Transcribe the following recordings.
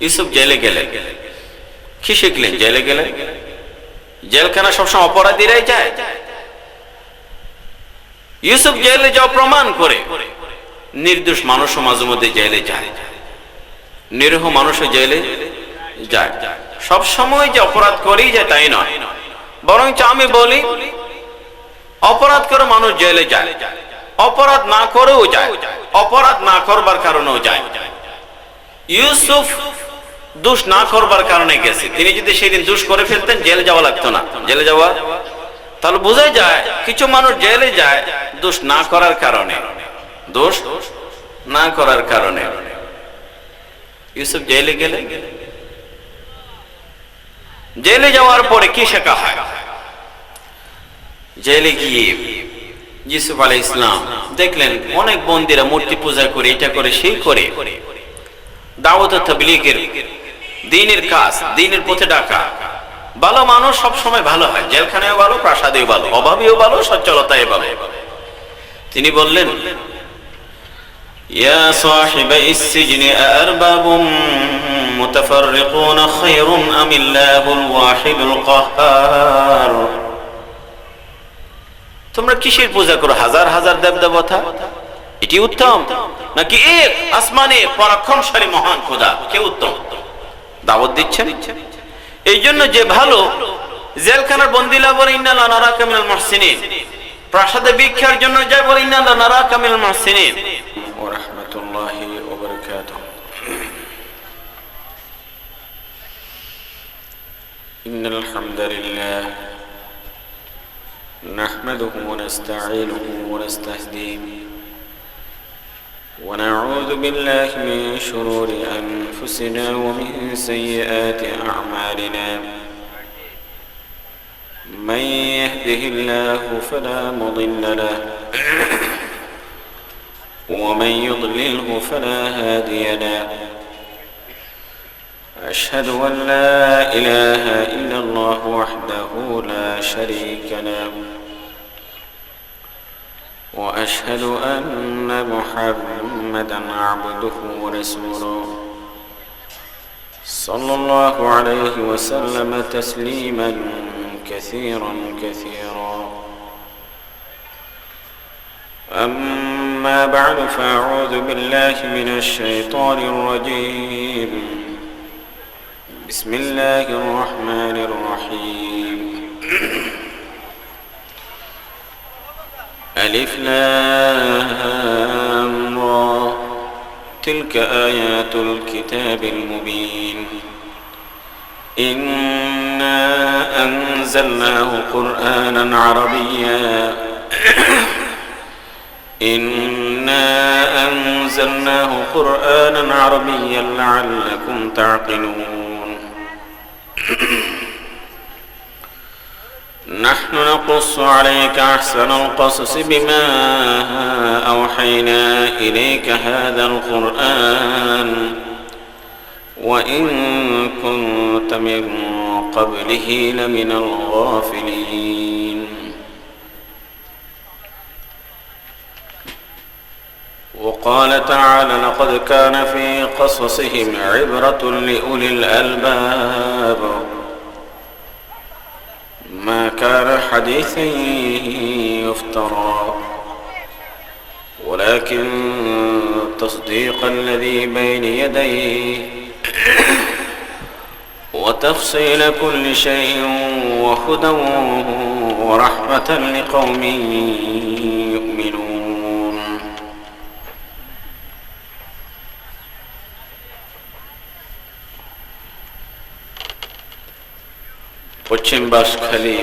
ইউসুফ জেলে গেলেন, কি শিখলেন? জেলে গেলেন। জেলখানা সবসময় অপরাধীরাই যায়। ইউসুফ জেলে যাওয়া প্রমাণ করে নির্দোষ মানুষ মাঝে মধ্যে জেলে যায়, নিরীহ মানুষও জেলে যায়। সব সময় যে অপরাধ করেই যায় তাই নয়, বরঞ্চ আমি বলি অপরাধ করে মানুষ জেলে যায়, অপরাধ না করেও যায়, অপরাধ না করবার কারণেও যায়। ইউসুফ দোষ না করবার কারণে গেছে। তিনি যদি সেদিন দোষ করে ফেলতেন জেলে যাওয়া লাগতো না। জেলে যাওয়া তাহলে বোঝা যায় কিছু মানুষ জেলে যায় দোষ না করার কারণে, দোষ না করার কারণে। ইউসুফ জেলে গেলেন। জেলে যাওয়ার পরে কি শেখা হয়? জেলে গিয়ে ইউসুফ আলাইহিস সালাম দেখলেন অনেক বন্দীরা মূর্তি পূজা করে, এটা করে সেই করে। দাওয়াত ও তাবলীগের দ্বীনের কাজ, দ্বীনের পথে ডাকা। ভালো মানুষ সব সময় ভালো হয়, জেলখানায়ও ভালো, প্রাসাদেও ভালো, অভাবীও ভালো, সচ্ছলতায় ভালো। তিনি বললেন, ইয়া সাহিবাইস সিজনি আরবাবুম মুতাফাররিকুন খায়রুন আমিল্লাহুল ওয়াহিদুল কাহ্হার। তোমরা কিসের পূজা করো? হাজার হাজার দেবদেবতা, এটি উত্তম নাকি এক আসমানে পরাক্রমশালী মহান খোদা, কে উত্তম? দাওয়াত দিচ্ছেন। এই জন্য যে ভালো জেলখানার বন্দীলা বলে ইন্না লা নারাকা মিনাল মুহসিনিন, প্রাসাদে ভিক্ষার জন্য যায় বলে ইন্না লা নারাকা মিনাল মুহসিনিন। ওয়া রাহমাতুল্লাহি ওয়া বারাকাতুহু। ইন্নাল হামদালিল্লাহ নাহমাদুহু ওয়া নাস্তাঈনুহু ওয়া নাস্তাহদিহি ونعوذ بالله من شرور أنفسنا ومن سيئات أعمالنا من يهده الله فلا مضل له ومن يضلله فلا هادي له أشهد أن لا إله إلا الله وحده لا شريك له وأشهد أن محمدا عبده ورسوله صلى الله عليه وسلم تسليما كثيرا كثيرا. أما بعد فأعوذ بالله من الشيطان الرجيم. بسم الله الرحمن الرحيم. ألف لام را تلك آيات الكتاب المبين إنا أنزلناه قرآنا عربيا إنا أنزلناه قرآنا عربيا لعلكم تعقلون. نحن نقص عليك أحسن القصص بما أوحينا إليك هذا القرآن وإن كنت من قبله لمن الغافلين. وقال تعالى لقد كان في قصصهم عبرة لأولي الألباب ما كان حديثا يفترى ولكن تصديق الذي بين يديه وتفصيل كل شيء وهدى ورحمة لقوم يؤمنون. পশ্চিম বাঁশখালী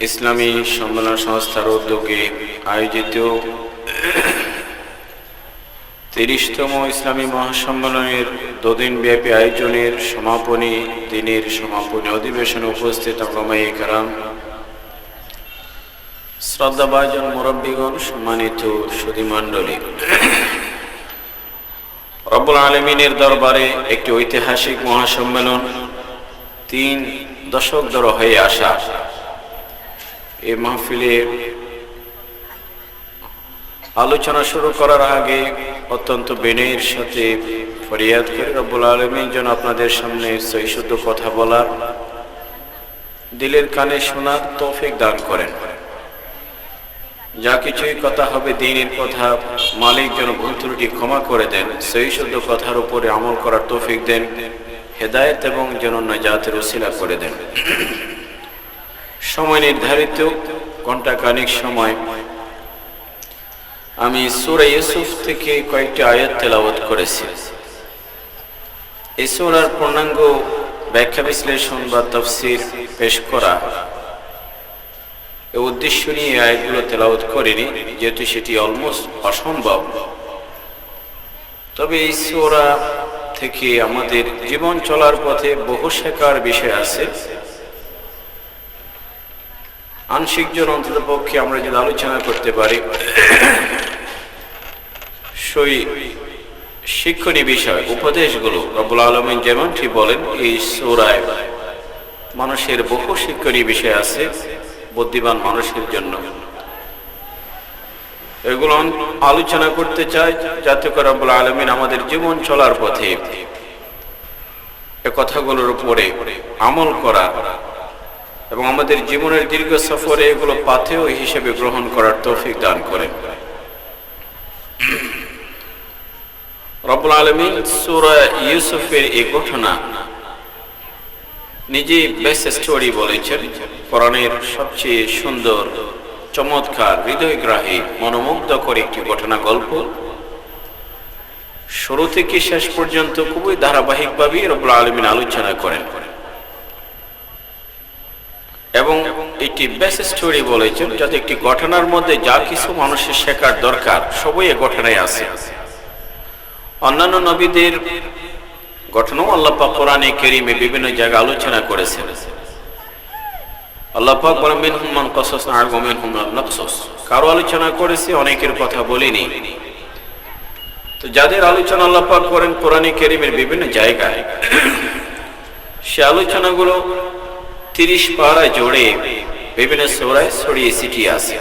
ইসলামী সম্মেলন সংস্থার উদ্যোগে আয়োজিত 30তম ইসলামী মহাসম্মেলনের দুদিনব্যাপী আয়োজনের সমাপনী দিনের সমাপনী অধিবেশনে উপস্থিত উলামায়ে কেরাম, শ্রদ্ধাভাজন মুরব্বীগণ, সম্মানিত সুধীমণ্ডলী, রব্বুল আলামিনের দরবারে একটি ঐতিহাসিক মহাসম্মেলন 3 দশক ধরে হয়ে আসা এই মাহফিলে আলোচনা শুরু করার আগে অত্যন্ত বিনয়ের সাথে ফরিয়াদ করি রব্বুল আলামিন যেন আপনাদের সামনে সহি শুদ্ধ কথা বলার, দিলের কানে শোনার তৌফিক দান করেন। যা কিছুই কথা হবে দ্বীনের কথা, মালিক যেন ভুল ত্রুটি ক্ষমা করে দেন, সহি শুদ্ধ কথার উপরে আমল করার তৌফিক দেন, হেদায়েত এবং যেন নাজাতের ওসিলা করে দেন। সময় নির্ধারিত ঘণ্টাখানিক সময় আমি সূরা ইউসুফ থেকে কয়েকটি আয়াত তেলাওয়াত করেছি। এই সূরার পূর্ণাঙ্গ ব্যাখ্যা বিশ্লেষণ বা তাফসীর পেশ করা এই উদ্দেশ্য নিয়ে আয়াতগুলো তেলাওয়াত করিনি, যেহেতু সেটি অলমোস্ট অসম্ভব। তবে এই সূরা থেকে আমাদের জীবন চলার পথে বহু শেখার বিষয় আছে। আংশিক জন অন্তত পক্ষে আমরা যদি আলোচনা করতে পারি সেই শিক্ষণীয় বিষয় উপদেশগুলো রব্বুল আলামিন যেমনটি বলেন এই সূরায় মানুষের বহু শিক্ষণীয় বিষয় আছে বুদ্ধিমান মানুষের জন্য। এগুলো আলোচনা করতে চাই যাতে করে রব্বুল আলামিন আমাদের জীবন চলার পথে এই কথাগুলোর উপরে আমল করা এবং আমাদের জীবনের দীর্ঘ সফরে এগুলো পাথেয় হিসেবে গ্রহণ করার তৌফিক দান করেন। রব্বুল আলামিন সূরা ইউসুফের এই ঘটনা নিজেই বেস্ট স্টোরি বলেছেন, কোরআনের সবচেয়ে সুন্দর, চমৎকার, হৃদয়গ্রাহী, মনোমুগ্ধকর একটি ঘটনা গল্প। শুরু থেকে শেষ পর্যন্ত খুবই ধারাবাহিকভাবে রব্বুল আলামিন আলোচনা করেন এবং এটি বেস্ট স্টোরি বলেছেন, যাতে একটি ঘটনার মধ্যে যা কিছু মানুষের শেখার দরকার সবই এই ঘটনায় আছে। অন্যান্য নবীদের ঘটনাও আল্লাহ পাক কোরআনে কারীমে বিভিন্ন জায়গায় আলোচনা করেছেন। আল্লাহ পাক বলেন মিনহুম মান কাসাসনা আলাইহি ওয়া মিনহুম মান নাকসুস, কারো আলোচনা করেছি, অনেকের কথা বলিনি। তো যাদের আলোচনা আল্লাহ পাক করেন কোরআনে কারীমের বিভিন্ন জায়গায়, সে আলোচনাগুলো 30 পারা জুড়ে বিভিন্ন সূরায় ছড়িয়ে ছিটিয়ে আছে।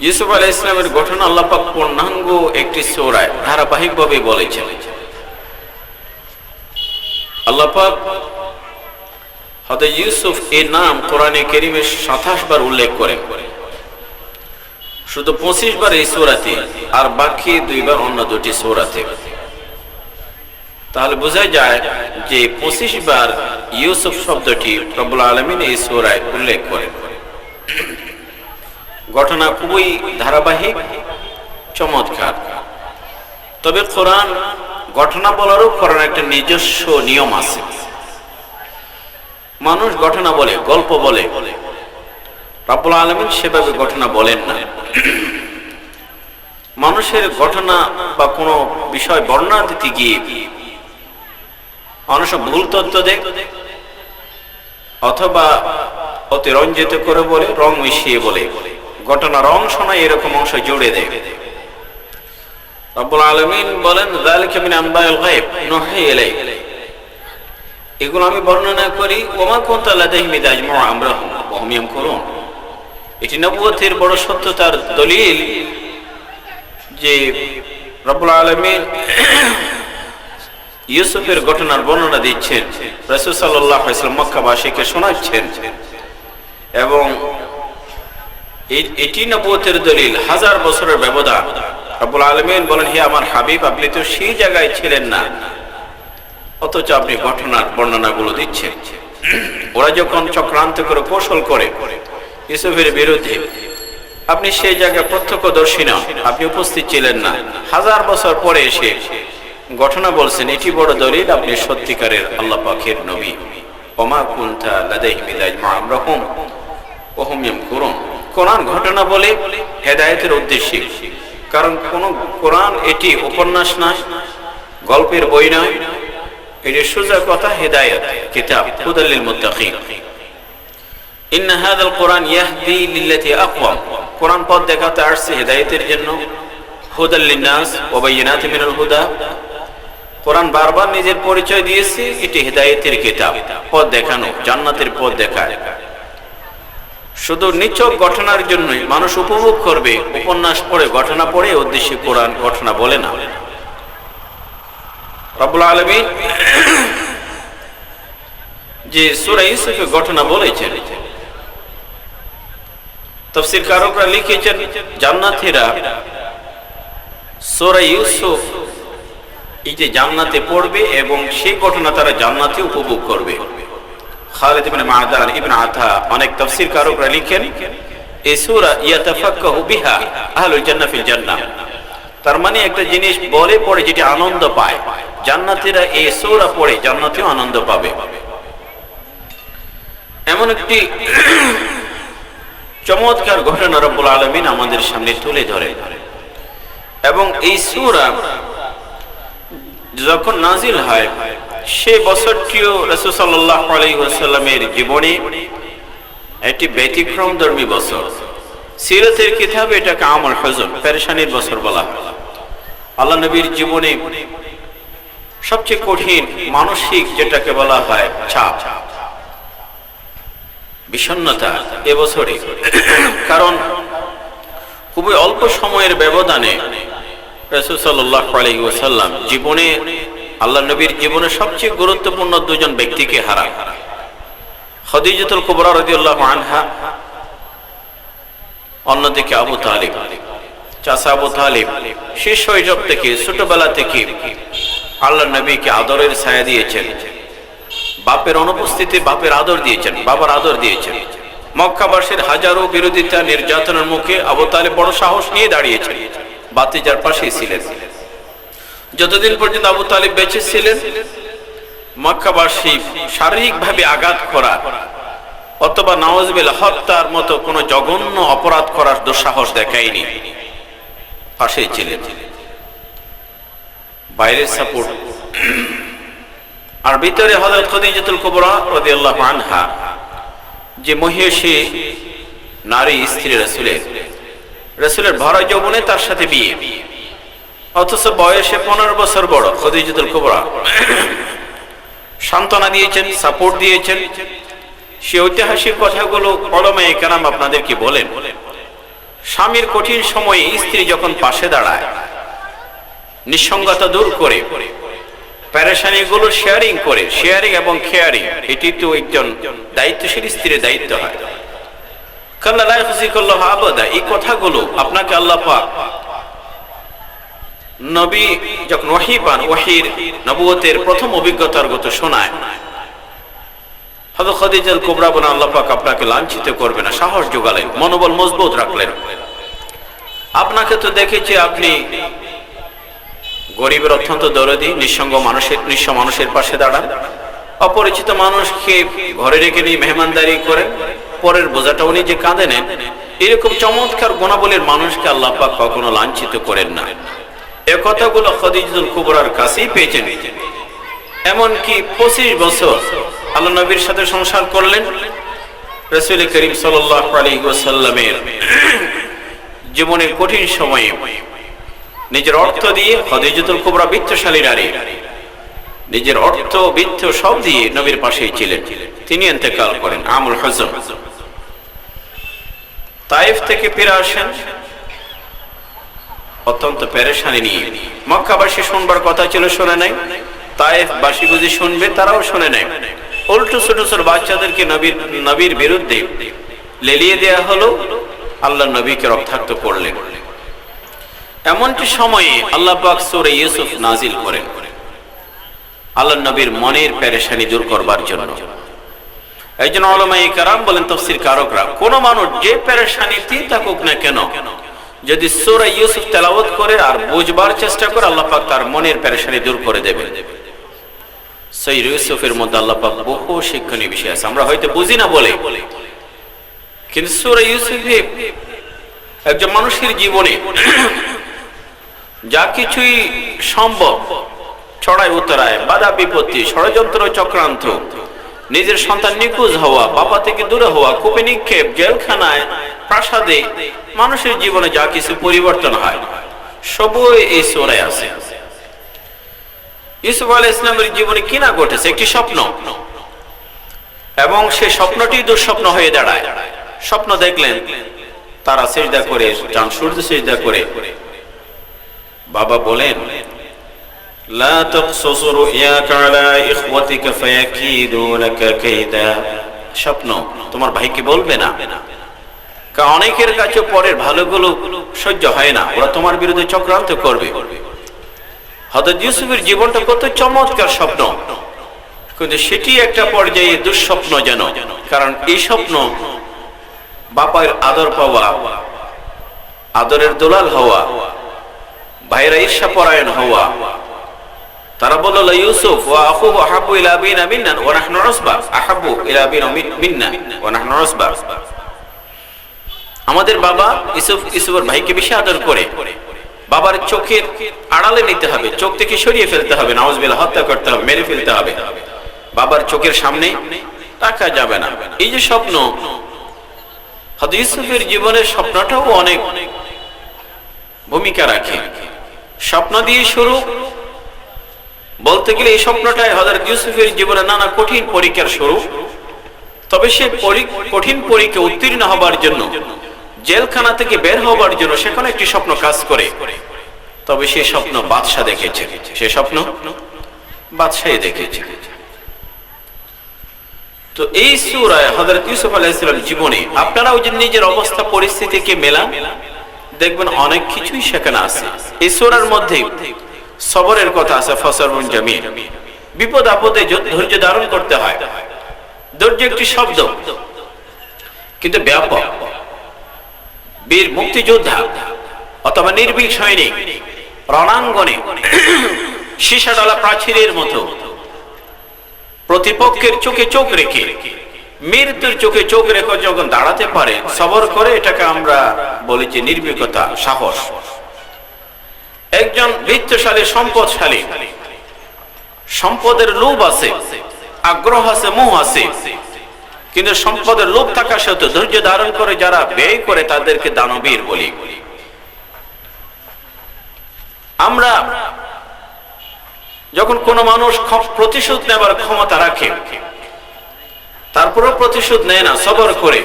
ইউসুফ আলাইহিস সালামের ঘটনা আল্লাহ পাক পূর্ণাঙ্গ একটি সূরায় ধারাবাহিকভাবে বলেছেন। আল্লাহ পাক হযরত ইউসুফ এর নাম কোরআনে কারীমে 27 বার উল্লেখ করেন, শুধু 25 বার এই সূরাতে আর বাকি 2 বার অন্য দুটি সূরাতে। তাহলে বোঝা যায় যে 25 বার ইউসুফ শব্দটি রব্বুল আলামিন এই সূরায় উল্লেখ করেন। ঘটনা খুবই ধারাবাহিক, চমৎকার। তবে কোরআন ঘটনা বলারও কোরআন একটা নিজস্ব নিয়ম আছে। মানুষ ঘটনা বলে, গল্প বলে, রব্বুল আলামিন সেভাবে ঘটনা বলেন না। মানুষের ঘটনা বা কোনো বিষয় বর্ণনা দিতে গিয়ে মানুষ ভুল তথ্য দেয় অথবা অতিরঞ্জিত করে বলে, রং মিশিয়ে বলে, ঘটনার অংশ নয় এরকম অংশ জুড়ে দেয়। রব্বুল আলামিন বলেন যালিকা মিন আনবাইল গায়ব নুহি ইলাইক, এগুলো আমি বর্ণনা করি। ওমা কুনতা লাদাইহিম ইয আজমাউ আমরাহুম ওয়া হুম ইয়ামকুরুন, এটি নবুয়তের বড় সত্যতার দলিল যে রব্বুল আলামিন ইউসুফের ঘটনার বর্ণনা দিচ্ছেন, রাসূল সাল্লাল্লাহু আলাইহি ওয়াসাল্লাম মক্কাবাসীকে শোনাচ্ছেন এবং এটি নবুয়তের দলিল। 1000 বছরের ব্যবধান। রব্বুল আলামিন বলেন হে আমার হাবিব, আপনি তো সেই জায়গায় ছিলেন না, অথচ আপনি ঘটনার বর্ণনাগুলো দিচ্ছেন। ওরা যখন চক্রান্ত করে কৌশল করে ইউসুফের বিরুদ্ধে, আপনি সেই জায়গায় প্রত্যক্ষদর্শী না, আপনি উপস্থিত ছিলেন না। 1000 বছর পরে এসে ঘটনা বলছেন, এটি বড় দলিল আপনি সত্যিকারের আল্লাহ পাকের নবী। ওমা কুনতা লাদাইহিম ইয আজমাউ আমরাহুম ওয়া হুম ইয়ামকুরুন। কোরআন ঘটনা বলে হেদায়েতের উদ্দেশ্যে, কারণ কোন কোরআন এটি উপন্যাস নয়, গল্পের বই নয়, এটি সোজা কথা, হেদায়েত কিতাব, হুদাল লিল মুত্তাকিন। ইন্না হাযাল কুরআন ইয়াহদি লিল্লাতি আকওয়াম, কোরআন পথ দেখাতে আসছে হেদায়েতের জন্য। হুদাল লিন-নাস ওয়া বায়িনাতিন মিনাল হুদা, কোরআন বারবার নিজের পরিচয় দিয়েছে, এটি হেদায়েতের কিতাব, পথ দেখানো, জান্নাতের পথ দেখায়। শুধু নিছক ঘটনার জন্যই মানুষ উপভোগ করবে, উপন্যাস পড়ে ঘটনা পড়ে উদ্দেশ্যে কোরআন ঘটনা বলে না। রব্বুল আলামিন যে সূরা ইউসুফের ঘটনা বলেছেন, তাফসীরকারকরা লিখেছেন জান্নাতীরা সূরা ইউসুফ এই যে জান্নাতে পড়বে এবং সেই ঘটনা তারা জান্নাতে উপভোগ করবে। খালিদ ইবনে মা'দান ইবনে আতা অনেক তাফসীরকারকরা লিখেন এই সূরা ইয়াতাফাক্কাহু বিহা আহলুল জান্নাহ ফিল জান্নাহ, তার মানে একটা জিনিস বলে পড়ে যেটি আনন্দ পায়, জান্নাতীরা এই সূরা পড়ে জান্নাতেও আনন্দ পাবে। এমন একটি চমৎকার ঘটনা রব্বুল আলামিন আমাদের সামনে তুলে ধরে। এবং এই সূরা যখন নাজিল হয় সেই বছরটিও রাসূল সাল্লাল্লাহু আলাইহি ওয়াসাল্লামের জীবনে একটি ব্যতিক্রমধর্মী বছর। সিরাতের কিতাবে এটাকে আমল হুজুন, পেরেশানির বছর বলা হয়। আল্লাহ নবীর জীবনে সবচেয়ে কঠিন মানসিক যেটাকে বলা হয় চাপ, বিষণ্ণতা এবছরে। কারণ খুবই অল্প সময়ের ব্যবধানে রাসূল সাল্লাল্লাহু আলাইহি ওয়াসাল্লাম জীবনে, আল্লাহ নবীর জীবনে সবচেয়ে গুরুত্বপূর্ণ দুজন ব্যক্তিকে হারান। খাদিজাতুল কুবরা রাদিয়াল্লাহু আনহা, অন্যদিকে আবু তালিব, চাচা আবু তালিব সে শৈশব থেকে ছোটবেলা থেকে আল্লাহ নবীকে আদরের ছায়া দিয়েছেন, বাপের অনুপস্থিতি বাপের আদর দিয়েছেন, বাবার আদর দিয়েছেন। মক্কাবাসীর হাজারো বিরোধিতা নির্যাতনের মুখে আবু তালিব বড় সাহস নিয়ে দাঁড়িয়েছেন, বাতিজার পাশেই ছিলেন। যতদিন পর্যন্ত আবু তালিব বেঁচে ছিলেন মক্কাবাসী শারীরিকভাবে আঘাত করা অথবা নাউজুবিল্লাহ হত্যার মতো কোনো জঘন্য অপরাধ করার দুঃসাহস দেখায়নি, পাশেই ছিলেন। বাইরের সাপোর্ট আর ভিতরে হযরত খাদিজাতুল কুবরা রাদিয়াল্লাহু আনহা, যে মহিষী নারী স্ত্রী রাসূলের ভরা যৌবনে তার সাথে বিয়ে, অথচ বয়সে 15 বছর বড় খাদিজাতুল কুবরা সান্ত্বনা দিয়েছেন, সাপোর্ট দিয়েছেন। সে ঐতিহাসিক কথাগুলো উলামায়ে কেরাম আপনাদেরকে বলেন। স্বামীর কঠিন সময়ে স্ত্রী যখন পাশে দাঁড়ায়, নিঃসঙ্গতা দূর করে পেরেশানিগুলো শেয়ারিং করে, শেয়ারিং এবং কেয়ারিং, এটি তো একজন দায়িত্বশীল স্ত্রীর দায়িত্ব হয়। কাল্লা লা ইউযিকুল্লাহু আবাদা, এই কথাগুলো আপনাকে আল্লাহ পাক নবী যখন ওহী পান, ওহীর নবুয়তের প্রথম অভিজ্ঞতার গত শোনায়, হযরত খাদিজাতুল কুবরা বলেন আল্লাহ পাক আপনাকে লাঞ্ছিত করবে না, সাহস যোগালেন, মনোবল মজবুত রাখলেন। আপনাকে তো দেখেছি আপনি গরিবের অত্যন্ত দরদি, নিঃসঙ্গ নিঃস্ব মানুষের পাশে দাঁড়ান, অপরিচিত মানুষকে ঘরে রেখে নিয়ে মেহমানদারি করেন, পরের বোঝাটাও নিজে কাঁধে নেন। এরকম চমৎকার গুণাবলীর মানুষকে আল্লাহ পাক কখনো লাঞ্ছিত করেন না। এ কথাগুলো খাদিজাতুল কুবরার কাছেই পেয়েছেন। এমনকি 25 বছর আল্লাহ নবীর সাথে সংসার করলেন। রাসূল করিম সাল্লাল্লাহু আলাইহি ওয়াসাল্লামের জীবনের কঠিন সময়ে নিজের অর্থ দিয়ে, খাদিজাতুল কুবরা বিত্তশালী নারী, নিজের অর্থ বিত্ত সব দিয়ে নবীর পাশেই ছিলেন। তিনি ইন্তেকাল করেন আমুল হুজুন। তায়েফ থেকে ফিরে আসেন অত্যন্ত পেরেশানি নিয়ে। মক্কাবাসী শুনবার কথা ছিল, শুনে নাই। তায়েফবাসী বুঝি শুনবে, তারাও শুনে নাই। উল্টো ছোট ছোট বাচ্চাদেরকে নবীর বিরুদ্ধে লেলিয়ে দেয়া হলো, আল্লাহ নবীকে রক্তাক্ত করলেন। এমনটি সময়ে আল্লাহ পাক সূরা ইউসুফ নাজিল করেন আল্লাহ নবীর মনের পেরেশানি দূর করবার জন্য। এই জন্য উলামায়ে কেরাম বলেন, তাফসীরকারকরা, কোন মানুষ যে পেরেশানিতেই থাকুক না কেন, যদি সূরা ইউসুফ তেলাওয়াত করে আর বুঝবার চেষ্টা করে, আল্লাহ পাক তার মনের পেরেশানি দূর করে দেবেন। সূরা ইউসুফের মধ্যে আল্লাহ পাক বহু শিক্ষণীয় বিষয় আছে, আমরা হয়তো বুঝি না বলে। কিন্তু সূরা ইউসুফে একজন মানুষের জীবনে যা কিছুই সম্ভব, ছড়ায় উতরায়, বাধা বিপত্তি, ষড়যন্ত্র চক্রান্ত, নিজের সন্তান নিখোঁজ হওয়া, বাবা থেকে দূরে হওয়া, কূপে নিক্ষেপ, জেলখানায়, প্রাসাদে, মানুষের জীবনে যা কিছু পরিবর্তন হয় সবই এই সূরায় আছে। ইউসুফ আলাইহিস সালামের জীবনে কি না ঘটেছে, একটি স্বপ্ন, এবং সেই স্বপ্নটি দুঃস্বপ্ন হয়ে দাঁড়ায়। স্বপ্ন দেখলেন তারা সিজদা করে, চাঁদ সূর্য সিজদা করে। বাবা বলেন, লা তাকসুসু রুয়াকা আলা ইখওয়াতিকা ফায়াকিদু লাকা কাইদা। স্বপ্ন তোমার ভাইকে বলবে না, কারণ অনেকের কাছে পরের ভালোগুলো সহ্য হয় না, ওরা তোমার বিরুদ্ধে চক্রান্ত করবে। হযরত ইউসুফের জীবনটা কত চমৎকার স্বপ্ন, কিন্তু সেটি একটা পর্যায়ে দুঃস্বপ্ন যেন। কারণ এই স্বপ্ন বাবার আদর পাওয়া, আদরের দুলাল হওয়া, ভাইরা ঈর্ষা পরায়ণ হওয়া। তারা বলল, লা ইউসুফ ওয়া আখুহু আহাব্বু ইলা আবিনা মিন্না ওয়া নাহনু উসবা, আহাব্বু ইলা আবিনা মিন্না ওয়া নাহনু উসবা। আমাদের বাবা ইউসুফের ভাইকে বেশি আদর করে। বাবার চোখের আড়ালে নিতে হবে, চোখ থেকে সরিয়ে ফেলতে হবে, নাউজুবিল্লাহ, হত্যা করতে হবে, মেরে ফেলতে হবে। বাবার চোখের সামনে রাখা যাবে না। এই যে স্বপ্ন, হযরত ইউসুফের জীবনের স্বপ্নটাও অনেক ভূমিকা রাখে। স্বপ্ন দিয়ে শুরু বলতে গেলে এই স্বপ্নটাই হযরত ইউসুফের জীবনে নানা কঠিন পরীক্ষার শুরু। তবে সে কঠিন পরীক্ষা উত্তীর্ণ হবার জন্য, জেলখানা থেকে বের হবার জন্য সেখানে একটি স্বপ্ন কাজ করে। তবে সে স্বপ্ন বাদশা দেখেছে, সে স্বপ্ন বাদশাই দেখেছে। তো এই সূরায় হযরত ইউসুফ আলাইহিস সালাম জীবনে আপনারা ওই যে নিজের অবস্থা পরিস্থিতিকে মেলান, দেখবেন অনেক কিছুই সেখানে আছে। এই সূরার মধ্যে সবরের কথা আছে, ফসরুন জামিল। বিপদ আপদে ধৈর্য ধারণ করতে হয়। ধৈর্য একটি শব্দ, কিন্তু ব্যাপক। বীর মুক্তিযোদ্ধা অথবা নির্ভীক সৈনিক রণাঙ্গনে সীসাডালা প্রাচীরের মতো প্রতিপক্ষের চোখে চোখ রেখে, মৃত্যুর চোখে চোখ রেখে যখন দাঁড়াতে পারে, সবর করে, এটাকে আমরা বলি যে নির্ভীকতা, সাহস। একজন বৃত্তশালী, সম্পদশালী, সম্পদের লোভ আছে, আগ্রহ আছে, মোহ আছে, কিন্তু সম্পদের লোভ থাকা সত্ত্বেও ধৈর্য ধারণ করে যারা ব্যয় করে তাদেরকে দানবীর বলি। আমরা যখন কোনো মানুষ প্রতিশোধ নেবার ক্ষমতা রাখে, তারপরেও প্রতিশোধ নেয় না, সবর করে,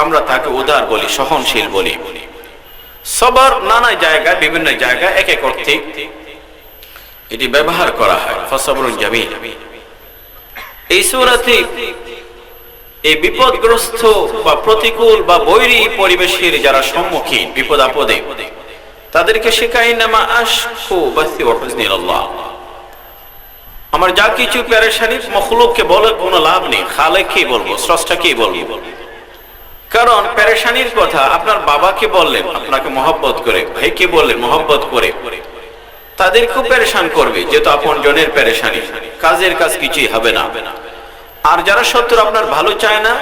আমরা তাকে উদার বলি, সহনশীল বলি। সবর নানা জায়গায়, বিভিন্ন জায়গায় এক এক অর্থে এটি ব্যবহার করা হয়। ফসবরুন জামিল। এই সূরাতে এই বিপদগ্রস্ত বা প্রতিকূল বা বৈরী পরিবেশের যারা সম্মুখীন, বিপদ আপদে, তাদেরকে শেখায় নামা আশকু বাসি ওয়া হুজনিল্লাহ। আমার যা কিছু পেরেশানি, মখলুককে বলে কোনো লাভ নেই, খালেককেই বলবো, স্রষ্টাকেই বলবো। কারণ পেরেশানির কথা আপনার বাবাকে বললেন আপনাকে মহব্বত করে, ভাইকে বললেন মহব্বত করে, তাদের খুব পেরেশান করবে, যেহেতু আপন জনের পেরেশানি, কাজের কাজ কিছুই হবে না। আর যারা সত্তর আপনার ভালো চায় না,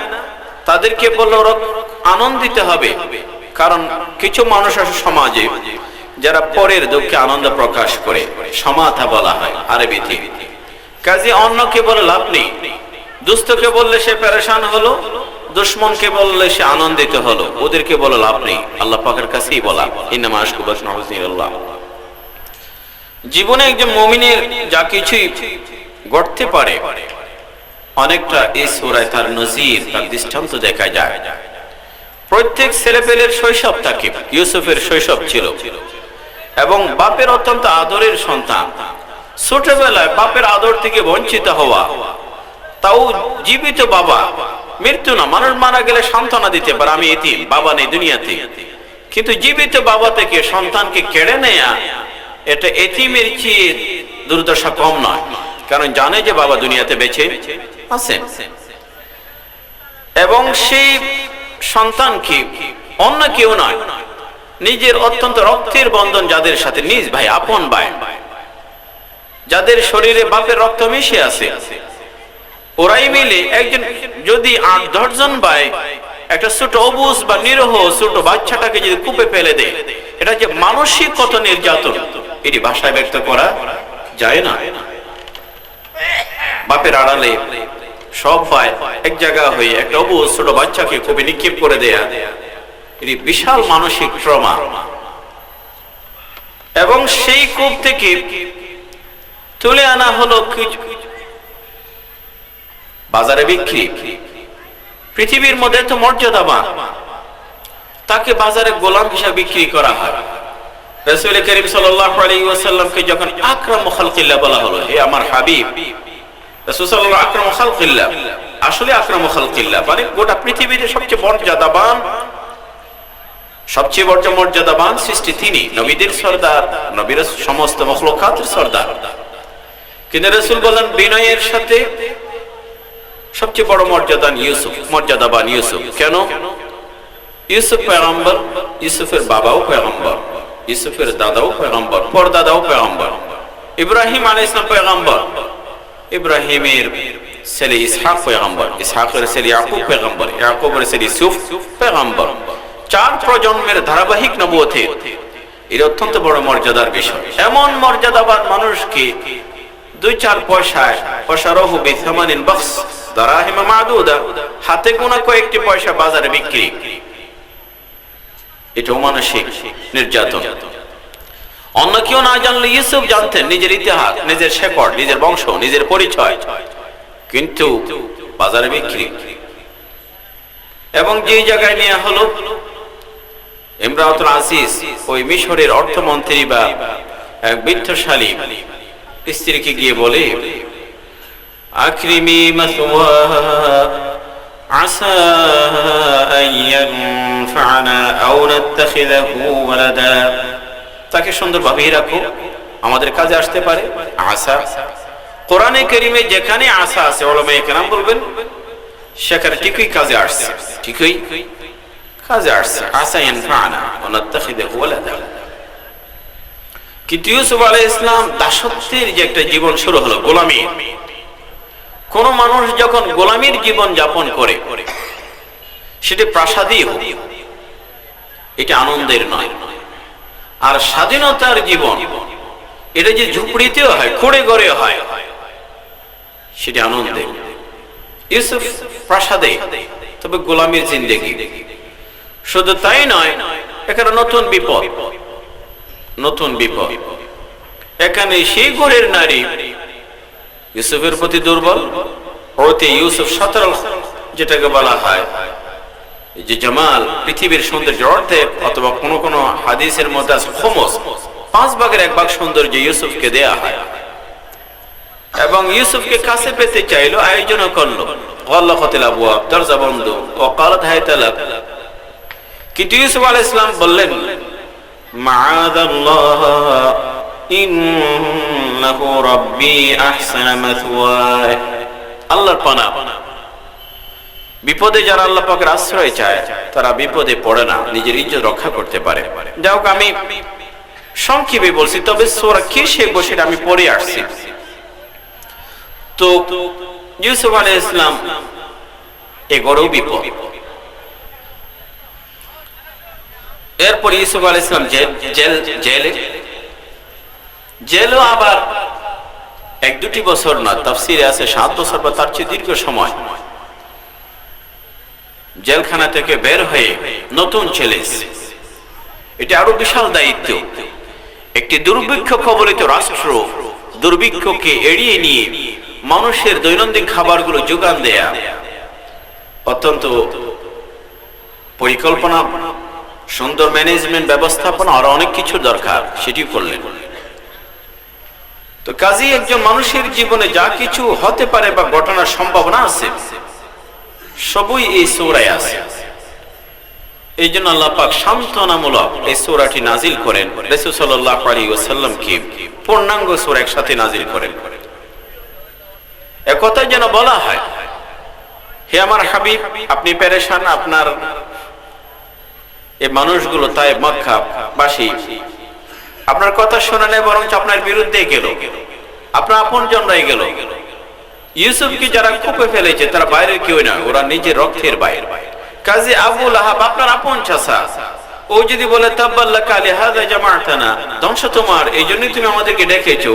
তাদেরকে বললে ওরা আনন্দিত হবে। কারণ কিছু মানুষ আছে সমাজে যারা পরের দুঃখে আনন্দ প্রকাশ করে, সমাথা বলা হয় আরবিতে। কাজে অন্যকে বলে লাভ নেই। দুস্থকে বললে সে পেরেশান হলো, দুশ্মনকে বললে সে আনন্দিত হলো, ওদেরকে বলে লাভ নেই। আল্লাহ পাকের কাছেই বলা, ইন্নামা আশকু বাসি ওয়া হুজনিল্লাহ। জীবনে একজন মুমিনের যা কিছুই ঘটতে পারে, অনেকটা এই সূরায় তার নজির, তার দৃষ্টান্ত দেখা যায়। প্রত্যেক ছেলেপেলের শৈশব থাকে, ইউসুফের শৈশব ছিল, এবং বাপের অত্যন্ত আদরের সন্তান। ছোটবেলায় বাপের আদর থেকে বঞ্চিত হওয়া, তাও জীবিত বাবা, মৃত্যু না, মানুষ মারা গেলে সান্ত্বনা দিতে পারে, আমি এতিম, বাবা নেই দুনিয়াতে, কিন্তু জীবিত বাবা থেকে সন্তানকে কেড়ে নেয়া, এটা এতিমের চেয়ে দুর্দশা কম নয়। কারণ জানে যে বাবা দুনিয়াতে বেঁচে আছেন, এবং সেই সন্তানকে অন্য কেউ নয়, নিজের অত্যন্ত রক্তের বন্ধন যাদের সাথে, নিজ ভাই, আপন ভাই, যাদের শরীরে বাপের রক্ত মিশে আছে, ওরাই মিলে একজন যদি ৮-১০ জন ভাই একটা ছোট অবুঝ বা নিরহ ছোট বাচ্চাটাকে যদি কূপে ফেলে দেয়, এটা যে মানসিক কত নির্যাতন, এটি ভাষায় ব্যক্ত করা যায় না। বাপের আড়ালে সব ভাই এক জায়গা হয়ে একটা অবুঝ ছোট বাচ্চাকে কূপে নিক্ষেপ করে দেয়া, এটি বিশাল মানসিক ট্রমা। এবং সেই কূপ থেকে তুলে আনা হলো বাজারে বিক্রি, পৃথিবীর মধ্যে তো মর্যাদাবান, তাকে বাজারে গোলাম হিসেবে বিক্রি করা হয়। রাসূল করিম সাল্লাল্লাহু আলাইহি ওয়াসাল্লামকে যখন আকরামু খালকিল্লাহ বলা হলো, হে আমার হাবিব, রাসূল সাল্লাল্লাহু আকরামু খালকিল্লাহ, আসলে আকরামু খালকিল্লাহ মানে গোটা পৃথিবীতে সবচেয়ে মর্যাদাবান, সবচেয়ে বড় মর্যাদাবান সৃষ্টি তিনি, নবীদের সরদার, নবীর সমস্ত মখলুকাতের সরদার। কিন্তু রাসূল বলেন বিনয়ের সাথে সবচেয়ে বড় মর্যাদাবান ইউসুফ। কেন? ইউসুফ পয়গম্বর, ইউসুফের বাবাও পয়গম্বর, ইউসুফের দাদাও পয়গম্বর, পরদাদাও পয়গম্বর। ইব্রাহিম আলাইহিস সালাম পয়গম্বর, ইব্রাহিমের ছেলে ইসহাক পয়গম্বর, ইসহাকের ছেলে ইয়াকুব পয়গম্বর, ইয়াকুবের ছেলে ইউসুফ পয়গম্বর। 4 প্রজন্মের ধারাবাহিক নবুয়তে এর অত্যন্ত বড় মর্যাদার বিষয়। এমন মর্যাদাবান মানুষকে 2-4 পয়সায় ফশারাহু বিথামানিন বাখস দারাহিম মাদুদা, হাতে গোনা কয়েকটি পয়সা বাজারে বিক্রি, এটাও মানসিক নির্যাতন। অন্য কেউ না জানলে ইউসুফ জানতেন নিজের ইতিহাস, নিজের শেকড়, নিজের বংশ, নিজের পরিচয়, কিন্তু বাজারে বিক্রি। এবং যে জায়গায় নিয়ে হলো ইমরাতুল আজিজ, ওই মিশরের অর্থমন্ত্রী বা এক বিত্তশালী স্ত্রীকে গিয়ে বলে, আকরিমি মাসওয়াহা আসা আন ইয়ানফা'না আও নাত্তাখিযাহু ওয়ালাদা, তাকে সুন্দরভাবে রাখো, আমাদের কাজে আসতে পারে। আসা, কোরআনে কারীমে যেখানে আসা আছে উলামায়ে কেরাম বলবেন সেখানে ঠিকই কাজে আসছে, ঠিকই কাজে আসছে। আসা ইয়ানফা'না ওয়া নাত্তাখিযাহু ওয়ালাদা। কিন্তু ইউসুফ আলাইহিস সালাম দাসত্বের যে একটা জীবন শুরু হলো, গোলামি। কোন মানুষ যখন গোলামির জীবন যাপন করে, সেটা প্রাসাদই হোক, এটা আনন্দের নয়। আর স্বাধীনতার জীবন, এটা যে ঝুপড়িতেও হয়, খড়ে গড়ে হয়, সেটা আনন্দের। ইউসুফ প্রাসাদে, তবে গোলামির জিন্দেগি। শুধু তাই নয়, এখানে নতুন বিপদ, নতুন বিপদ। এখানে সেই ঘরের নারী ইউসুফের প্রতি দুর্বল, ওতে ইউসুফ সাতরাল, যেটাকে বলা হয় যে জামাল, পৃথিবীর সৌন্দর্য অর্ধেক, অথবা কোন কোন হাদিসের মধ্যে আছে খমস, 5 ভাগের 1 ভাগ সৌন্দর্য ইউসুফকে দেয়া হয়। এবং ইউসুফকে কাছে পেতে চাইলো, আয়োজনও করলো, গল্লাকাতিল আবওয়াব, দরজা বন্ধ, ওয়াকালাত হায়তালাক। কিন্তু ইউসুফ আলাইহিস সালাম বললেন, মাআযাল্লাহ ইন্নাহু রাব্বি আহসানা মাথওয়ায়, আল্লাহর পানাহ। বিপদে যারা আল্লাহ পাকের আশ্রয় চায়, তারা বিপদে পড়ে না, নিজের ইজ্জত রক্ষা করতে পারে। যাই হোক, আমি সংক্ষেপে বলছি, তবে সূরা কি শিখবো সেটা আমি পড়ে আসছি। তো ইউসুফ আলাইহিস সালাম এগোরও বিপদ। এরপর ইউসুফ আলাইহিস সালাম জেলও আবার 1-2 বছর না, তাফসীরে আছে 7 বছর বা তার চেয়ে দীর্ঘ সময়। জেলখানা থেকে বের হয়ে নতুন চ্যালেঞ্জ, এটা আরো বিশাল দায়িত্ব। একটি দুর্ভিক্ষ কবলিত রাষ্ট্র, দুর্ভিক্ষকে এড়িয়ে নিয়ে মানুষের দৈনন্দিন খাবারগুলো যোগান দেয়া, অত্যন্ত পরিকল্পনা, সুন্দর ম্যানেজমেন্ট, ব্যবস্থাপনা, আর অনেক কিছু দরকার, সেটি করলেন। তো কাজী একজন মানুষের জীবনে যা কিছু হতে পারে বা ঘটনার সম্ভাবনা আছে, সবই এই সূরায় আছে। এই জন্য আল্লাহ পাক সান্ত্বনামূলক এই সূরাটি নাজিল করেন, রাসূল সাল্লাল্লাহু আলাইহি ওয়াসাল্লামকে পূর্ণাঙ্গ সূরা একসাথে নাজিল করেন। একথা যেন বলা হয়, হে আমার হাবিব, আপনি পেরেশান, আপনার এই মানুষগুলো তায়েব মক্কা বাসী আপনার কথা শোনে না, বরং আপনার বিরুদ্ধে গেল, আপনার আপনজনরাই গেল। ইউসুফকে যারা কুপে ফেলেছে তারা বাইরের কেউ না, ওরা নিজের রক্তের বাইরে। কাজী আবু লাহাব আপনার আপন চাচা, ও যদি বলে তাব্বাল্লাকা লিহাযা জামাআতানা, ধ্বংস তোমার, এই জন্যই তুমি আমাদেরকে ডেকেছো।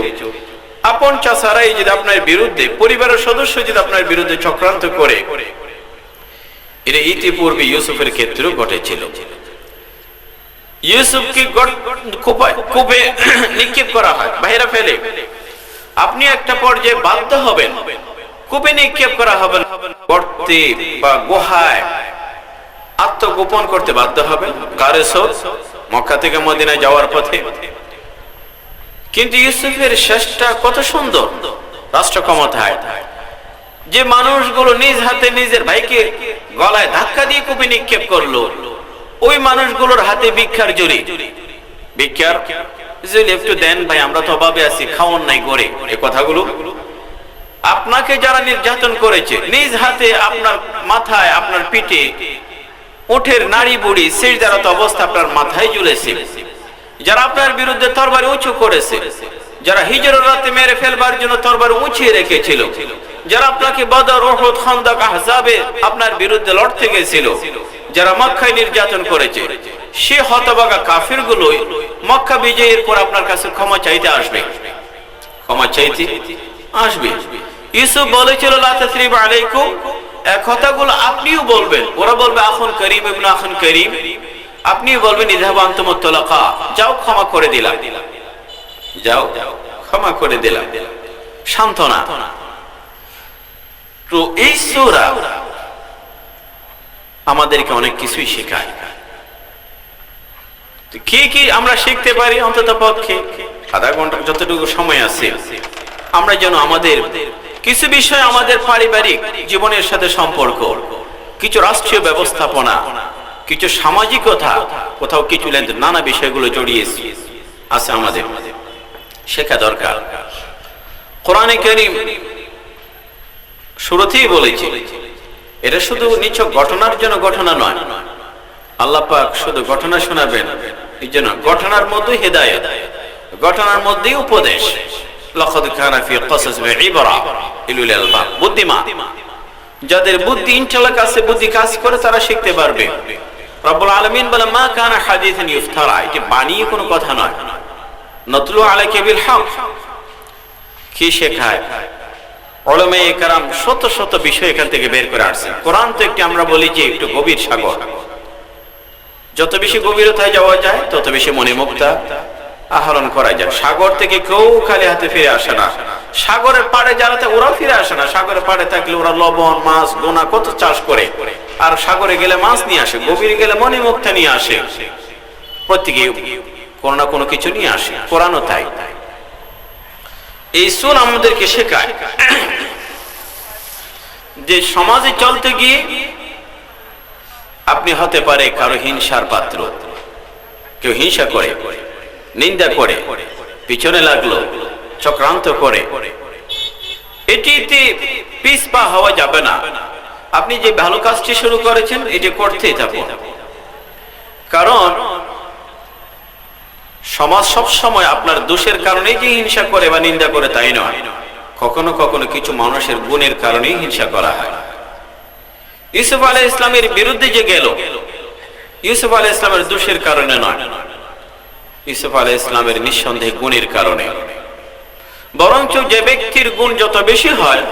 আপন চাচারাই যদি আপনার বিরুদ্ধে, পরিবারের সদস্য যদি আপনার বিরুদ্ধে চক্রান্ত করে, এটা ইতিপূর্বে ইউসুফের ক্ষেত্রেও ঘটেছিল। ইউসুফকে কূপে নিক্ষেপ করা হয়, বাইরে ফেলে। আপনি একটা পর্যায়ে বাধ্য হবেন কূপে নিক্ষেপ করা হবে, গর্তে বা গুহায় আত্মগোপন করতে বাধ্য হবে গারে সৌর, মক্কা থেকে মদিনায় যাওয়ার পথে। কিন্তু ইউসুফের শেষটা কত সুন্দর, রাষ্ট্র ক্ষমতায় যে মানুষগুলো নিজ হাতে নিজের ভাইকে গলায় ধাক্কা দিয়ে কূপে নিক্ষেপ করলো, ওই মানুষগুলোর হাতে ভিক্ষার জুড়ি, ভিক্ষার একটু দেন ভাই, আমরা তো অভাবে আছি, খাওয়ান নাই করে, এই কথাগুলো আপনাকে যারা নির্যাতন করেছে নিজ হাতে আপনার মাথায় আপনার পিঠে উঠের নাড়ি বুড়ি সিজদারত অবস্থা আপনার মাথায় ঝুলেছে, যারা আপনার বিরুদ্ধে তরবারি উঁচু করেছে, যারা হিজরের রাতে মেরে ফেলবার জন্য তরবারি উঁচিয়ে রেখেছিল, যারা আপনাকে বদর, উহুদ, খান্দক, আহজাবে আপনার বিরুদ্ধে লড়তে গেছিল, যারা মক্কায় নির্যাতন করেছে, সে হতভাগা কাফিরগুলো মক্কা বিজয়ের পর আপনার কাছে ক্ষমা চাইতে আসবে, ক্ষমা চাইতে আসবে। ইউসুফ বলেছিল লা তাসরিবা আলাইকুম, এই কথাগুলো আপনিও বলবেন, ওরা বলবে আখুন করিম ইবনে আখুন করিম, আপনিও বলবেন ইযহাবু আনতুমুত তুলাকা, যাও ক্ষমা করে দিলাম, যাও ক্ষমা করে দিলাম, সান্ত্বনা। তো এই সূরা আমাদেরকে অনেক কিছুই শেখায়। কি কি আমরা শিখতে পারি? অন্তত পক্ষে আধা ঘন্টা যতটুকু সময় আছে, আমরা যেন আমাদের কিছু বিষয়, আমাদের পারিবারিক জীবনের সাথে সম্পর্ক, কিছু রাষ্ট্রীয় ব্যবস্থাপনা, কিছু সামাজিকতা, কোথাও কিছু নানা বিষয়গুলো জড়িয়ে আছে, আমাদের শেখা দরকার। কোরআনে কারীম শুরুতেই বলেছি, এটা শুধু নিছক ঘটনার জন্য ঘটনা নয়, আল্লাহ পাক শুধু ঘটনা শোনাবেন এই জন্য, ঘটনার মধ্যে হেদায়েত, ঘটনার মধ্যেই উপদেশ। লাকাদ কানা ফি কাসাসিহিম ইবরা লিউলিল আলবাব, বুদ্ধিমান যাদের বুদ্ধি ইন্টেলেক্ট আছে, বুদ্ধি কাজ করে, তারা শিখতে পারবে। রব্বুল আলামিন বলেন মা কানা হাদিসান ইফতারা, এটি বানিয়ে কোনো কথা নয়। নাতলু আলাইকা বিল হক, কি শেখায় উলামায়ে কেরাম শত শত বিষয় এখান থেকে বের করে আসছেন। কোরআন তো একটি, আমরা বলি যে একটু গভীর সাগর, যত বেশি গভীরতায় যাওয়া যায় তত বেশি মনে মুক্তা আহরণ করা যায়। সাগর থেকে কেউ খালি হাতে ফিরে আসে না, সাগরের পাড়ে যারা থাকে ওরাও ফিরে আসে না। সাগরের পাড়ে থাকলে ওরা লবণ, মাছ, গোনা কত চাষ করে, আর সাগরে গেলে মাছ নিয়ে আসে, গভীরে গেলে মনে মুক্তা নিয়ে আসে, প্রত্যেকে কোনো না কোনো কিছু নিয়ে আসে। কোরআনও তাই। এই সূরা আমাদেরকে শেখায় যে সমাজে চলতে গিয়ে আপনি হতে পারে কারো হিংসার পাত্র, কেউ হিংসা করে, নিন্দা করে, পিছনে লাগলো, চক্রান্ত করে, এটিতে পিছপা হওয়া যাবে না। আপনি যে ভালো কাজটি শুরু করেছেন এটি করতেই থাকুন, কারণ সমাজ সব সময় আপনার দোষের কারণেই যে হিংসা করে বা নিন্দা করে তাই নয়, কখনো কখনো কিছু মানুষের গুণের কারণেই হিংসা করা হয়। ইউসুফ আলাইহিস সালামের বিরুদ্ধে যে গেল, ইউসুফ আলাইহিস সালামের দোষের কারণে নয়, ইউসুফ আলাইহিস সালামের নিঃসন্দেহে গুণের কারণে। বরঞ্চ যে ব্যক্তির গুণ যত বেশি হয়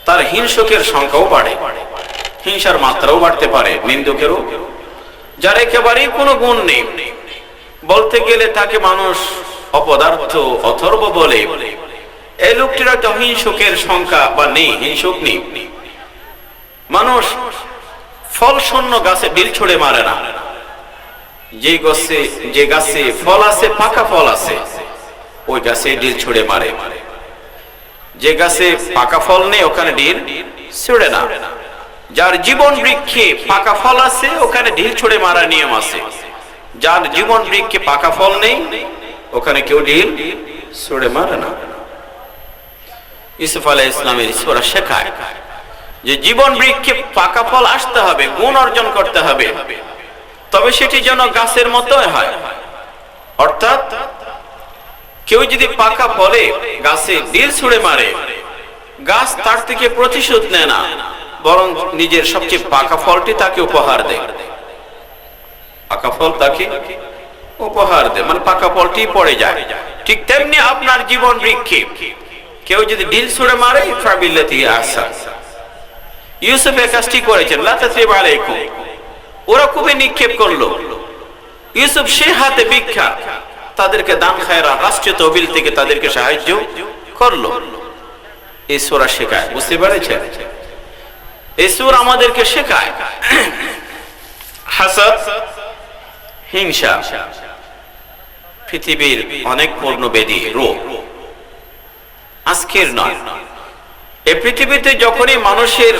তার হিংসকের সংখ্যাও বাড়ে, হিংসার মাত্রাও বাড়তে পারে, নিন্দুকেরও। যার একেবারেই কোনো গুণ নেই, বলতে গেলে তাকে মানুষ অপদার্থ, অথর্ব বলে, এই লোকটির একটা হিংসকের সংখ্যা বা নেই, হিংসক নেই। মানুষ ফল শূন্য গাছে ঢিল ছুঁড়ে মারে না, যে গাছে ফল আছে, পাকা ফল আছে, ওই গাছে ঢিল ছুঁড়ে মারে। যে গাছে পাকা ফল নেই ওখানে ঢিল ছুঁড়ে না। যার জীবন বৃক্ষে পাকা ফল আছে ওখানে ঢিল ছুঁড়ে মারার নিয়ম আছে, যার জীবন বৃক্ষে পাকা ফল নেই ওখানে কেউ ঢিল ছুঁড়ে মারে না। ইউসুফ আলাইহিস সালামের সূরা শেখায় যে জীবন বৃক্ষে পাকা ফল আসতে হবে, গুণ অর্জন করতে হবে, তবে সেটি যেন গাছের মতোই হয়। অর্থাৎ কেউ যদি পাকা ফলে গাছে ঢিল ছুঁড়ে মারে, গাছ তার থেকে প্রতিশোধ নেয় না, বরং নিজের সবচেয়ে পাকা ফলটি তাকে উপহার দেয়, পাকা ফল তাকে উপহার দেয়, মানে পাকা ফলটি পড়ে যায়। ঠিক তেমনি আপনার জীবন বৃক্ষে কেউ যদি ঢিল ছুঁড়ে মারে, ফাবিল্লাতি আহসান। ইউসুফ এই কাজটি করেছেন, লা তাসরিবা আলাইকুম, ওরা কূপে নিক্ষেপ করলো, ইউসুফ সে হাতে ভিক্ষা, তাদেরকে দান খায়রা, রাষ্ট্রীয় তহবিল থেকে তাদেরকে সাহায্য করলো। এই সূরা শেখায়। বুঝতে পেরেছেন? এই সূরা আমাদেরকে শেখায় হাসাদ, হিংসা পৃথিবীর অনেক পূর্ণবেদী রোগ, আজকের নয়। এই পৃথিবীতে যখনই মানুষের